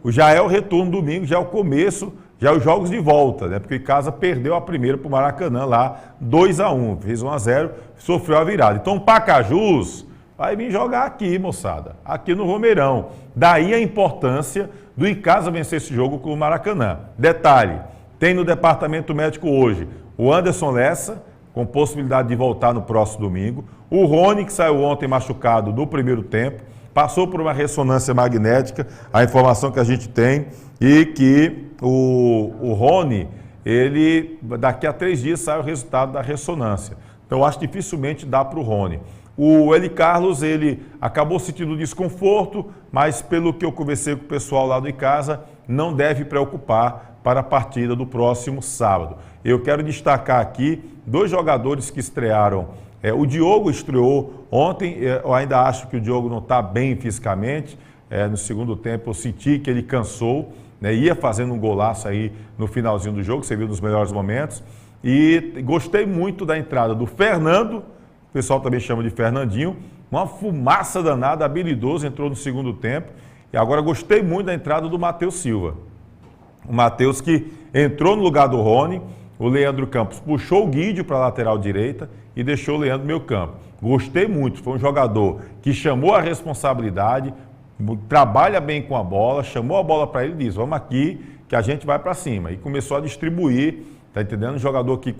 já é o retorno domingo, já é o começo, já é os jogos de volta, né? Porque o Icasa perdeu a primeira para o Maracanã lá, 2-1, fez 1-0, sofreu a virada. Então o Pacajus vai vir jogar aqui, moçada, aqui no Romeirão. Daí a importância do Icasa vencer esse jogo com o Maracanã. Detalhe, tem no departamento médico hoje o Anderson Lessa, com possibilidade de voltar no próximo domingo. O Rony, que saiu ontem machucado no primeiro tempo, passou por uma ressonância magnética, a informação que a gente tem, e que o Rony, ele, daqui a 3 dias sai o resultado da ressonância. Então, eu acho que dificilmente dá para o Rony. O Eli Carlos, ele acabou sentindo desconforto, mas pelo que eu conversei com o pessoal lá do Icasa, não deve preocupar para a partida do próximo sábado. Eu quero destacar aqui 2 jogadores que estrearam. O Diogo estreou ontem, eu ainda acho que o Diogo não está bem fisicamente. No segundo tempo eu senti que ele cansou, né? Ia fazendo um golaço aí no finalzinho do jogo, você viu nos melhores momentos. E gostei muito da entrada do Fernando, o pessoal também chama de Fernandinho, uma fumaça danada, habilidoso, entrou no segundo tempo. E agora gostei muito da entrada do Matheus Silva. O Matheus que entrou no lugar do Rony, o Leandro Campos puxou o Guídio para a lateral direita e deixou o Leandro no meio campo. Gostei muito, foi um jogador que chamou a responsabilidade, trabalha bem com a bola, chamou a bola para ele e disse, vamos aqui que a gente vai para cima. E começou a distribuir, tá entendendo? Um jogador que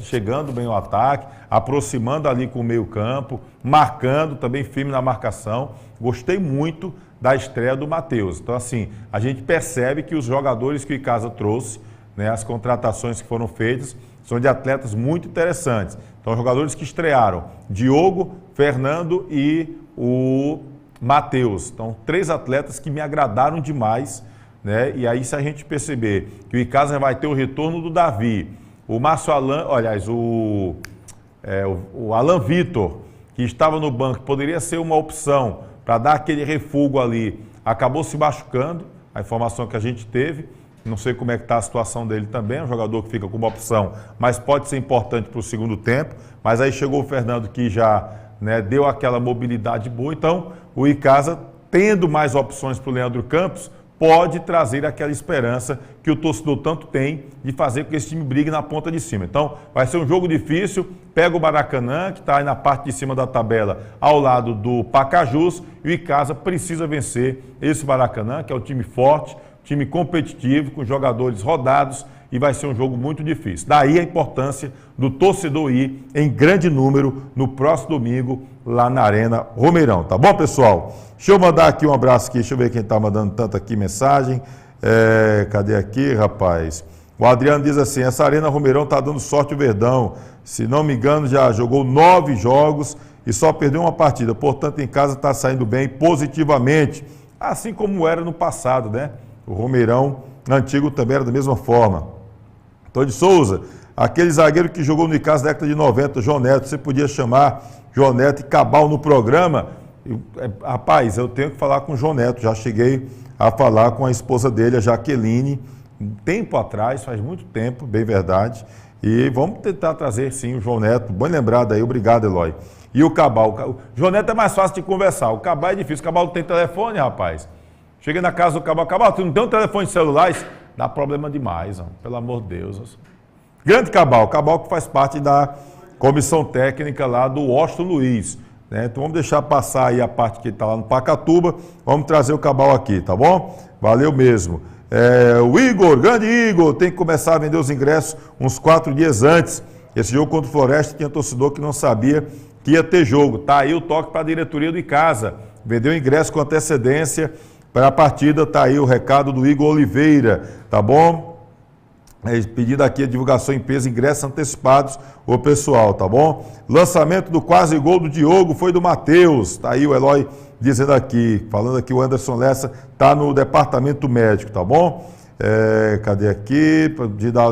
chegando bem ao ataque, aproximando ali com o meio campo, marcando também firme na marcação. Gostei muito da estreia do Matheus. Então assim, a gente percebe que os jogadores que o Icasa trouxe, né, as contratações que foram feitas, são de atletas muito interessantes. Então, jogadores que estrearam, Diogo, Fernando e o Matheus. Então, 3 atletas que me agradaram demais, né? E aí, se a gente perceber que o Icasa vai ter o retorno do Davi, o Márcio Alan, aliás, o Alan Vitor, que estava no banco, poderia ser uma opção para dar aquele refúgio ali, acabou se machucando, a informação que a gente teve. Não sei como é que está a situação dele também, é um jogador que fica com uma opção, mas pode ser importante para o segundo tempo. Mas aí chegou o Fernando que já, né, deu aquela mobilidade boa. Então, o Icasa, tendo mais opções para o Leandro Campos, pode trazer aquela esperança que o torcedor tanto tem de fazer com que esse time brigue na ponta de cima. Então, vai ser um jogo difícil, pega o Maracanã, que está aí na parte de cima da tabela, ao lado do Pacajus, e o Icasa precisa vencer esse Maracanã, que é um time forte, time competitivo, com jogadores rodados, e vai ser um jogo muito difícil. Daí a importância do torcedor ir em grande número no próximo domingo, lá na Arena Romeirão. Tá bom, pessoal? Deixa eu mandar aqui um abraço aqui, deixa eu ver quem está mandando tanto aqui mensagem. Cadê aqui, rapaz? O Adriano diz assim, essa Arena Romeirão está dando sorte ao Verdão. Se não me engano, já jogou 9 jogos e só perdeu uma partida. Portanto, em casa está saindo bem positivamente, assim como era no passado, né? O Romeirão antigo também era da mesma forma. Tony Souza, aquele zagueiro que jogou no Icasa na década de 90, João Neto, você podia chamar João Neto e Cabal no programa? Rapaz, eu tenho que falar com o João Neto, já cheguei a falar com a esposa dele, a Jaqueline, um tempo atrás, faz muito tempo, bem verdade, e vamos tentar trazer sim o João Neto, bem lembrado aí, obrigado Eloy. E o Cabal, o João Neto é mais fácil de conversar, o Cabal é difícil, o Cabal não tem telefone, rapaz. Cheguei na casa do Cabal, Cabal, tu não tem um telefone de celular? Isso dá problema demais, ó, pelo amor de Deus. Ó. Grande Cabal que faz parte da comissão técnica lá do Washington Luiz. Né? Então vamos deixar passar aí a parte que está lá no Pacatuba, vamos trazer o Cabal aqui, tá bom? Valeu mesmo. O Igor, grande Igor, tem que começar a vender os ingressos uns 4 dias antes. Esse jogo contra o Floresta tinha torcedor que não sabia que ia ter jogo. Tá aí o toque para a diretoria do Icasa. Vendeu o ingresso com antecedência para a partida, tá aí o recado do Igor Oliveira, tá bom? Pedido aqui a divulgação em peso, ingressos antecipados, o pessoal, tá bom? Lançamento do quase gol do Diogo foi do Matheus, tá aí o Eloy dizendo aqui, falando aqui o Anderson Lessa, tá no departamento médico, tá bom? Cadê aqui?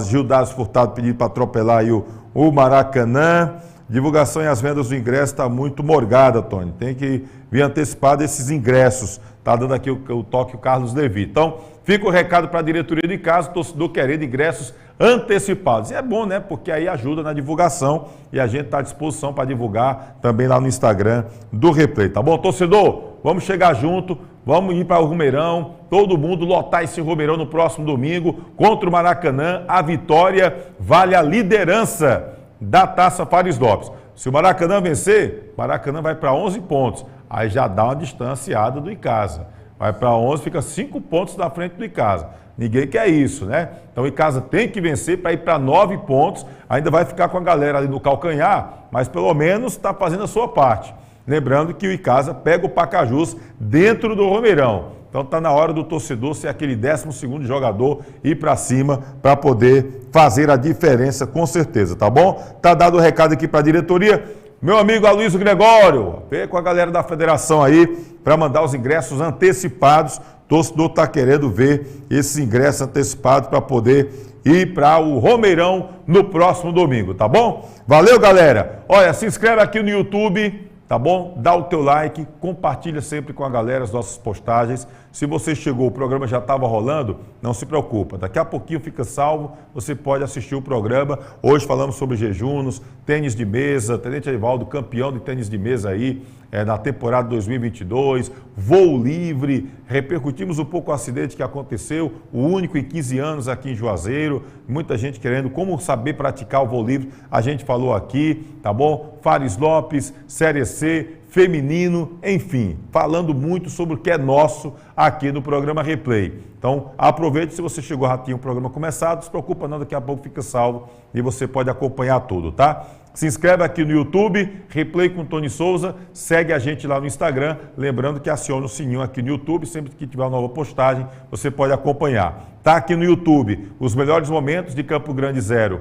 Gildas Furtado pedindo para atropelar aí o Maracanã. Divulgação e as vendas do ingresso está muito morgada, Tony. Tem que vir antecipado esses ingressos. Tá dando aqui o toque o Carlos Levi. Então, fica o recado para a diretoria de casa, torcedor querendo ingressos antecipados. E é bom, né? Porque aí ajuda na divulgação e a gente está à disposição para divulgar também lá no Instagram do Replay. Tá bom, torcedor? Vamos chegar junto, vamos ir para o Romeirão, todo mundo lotar esse Romeirão no próximo domingo contra o Maracanã. A vitória vale a liderança da Taça Fares Lopes. Se o Maracanã vencer, o Maracanã vai para 11 pontos. Aí já dá uma distanciada do Icasa. Vai para 11, fica 5 pontos na frente do Icasa. Ninguém quer isso, né? Então o Icasa tem que vencer para ir para 9 pontos. Ainda vai ficar com a galera ali no calcanhar, mas pelo menos está fazendo a sua parte. Lembrando que o Icasa pega o Pacajus dentro do Romeirão. Então está na hora do torcedor ser aquele 12º jogador, ir para cima para poder fazer a diferença com certeza, tá bom? Tá dado o recado aqui para a diretoria. Meu amigo Aloysio Gregório, vem com a galera da federação aí para mandar os ingressos antecipados. O torcedor está querendo ver esses ingressos antecipados para poder ir para o Romeirão no próximo domingo, tá bom? Valeu, galera! Olha, se inscreve aqui no YouTube, tá bom? Dá o teu like, compartilha sempre com a galera as nossas postagens. Se você chegou, o programa já estava rolando, não se preocupa. Daqui a pouquinho fica salvo, você pode assistir o programa. Hoje falamos sobre jejunos, tênis de mesa, Tenente Edivaldo, campeão de tênis de mesa aí na temporada 2022, voo livre, repercutimos um pouco o acidente que aconteceu, o único em 15 anos aqui em Juazeiro, muita gente querendo como saber praticar o voo livre, a gente falou aqui, tá bom? Fares Lopes, Série C, feminino, enfim, falando muito sobre o que é nosso aqui no programa Replay. Então, aproveite, se você chegou ratinho, o programa começado, não se preocupa não, daqui a pouco fica salvo e você pode acompanhar tudo, tá? Se inscreve aqui no YouTube, Replay com Tony Souza, segue a gente lá no Instagram, lembrando que aciona o sininho aqui no YouTube, sempre que tiver uma nova postagem, você pode acompanhar. Tá aqui no YouTube, os melhores momentos de Campo Grande 0.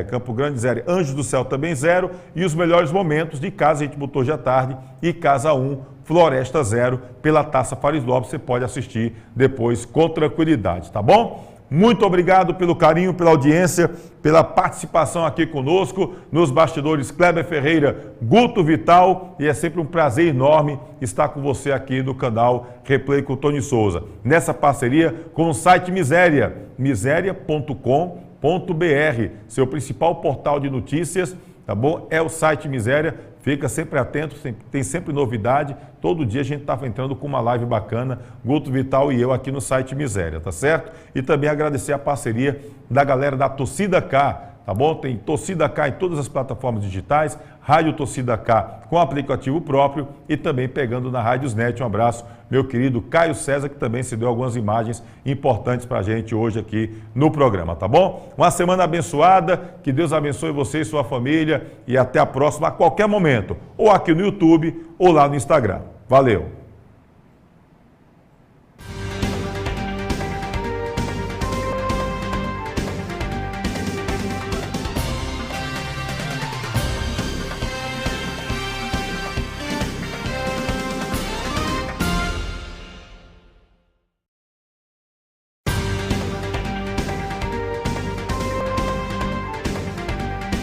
Campo Grande 0, Anjos do Céu também 0, e os melhores momentos de Casa, a gente botou hoje à tarde, e Casa 1, Floresta 0, pela Taça Fares Lopes, você pode assistir depois com tranquilidade, tá bom? Muito obrigado pelo carinho, pela audiência, pela participação aqui conosco, nos bastidores Kleber Ferreira, Guto Vital, e é sempre um prazer enorme estar com você aqui no canal Replay com Tony Souza, nessa parceria com o site Miséria, miséria.com.br, seu principal portal de notícias, tá bom? É o site Miséria, fica sempre atento, tem sempre novidade, todo dia a gente está entrando com uma live bacana, Guto Vital e eu aqui no site Miséria, tá certo? E também agradecer a parceria da galera da Torcida K, tá bom? Tem Torcida K em todas as plataformas digitais, Rádio Torcida K com aplicativo próprio e também pegando na Rádiosnet. Um abraço, meu querido Caio César, que também se deu algumas imagens importantes para a gente hoje aqui no programa, tá bom? Uma semana abençoada, que Deus abençoe você e sua família e até a próxima, a qualquer momento, ou aqui no YouTube ou lá no Instagram. Valeu!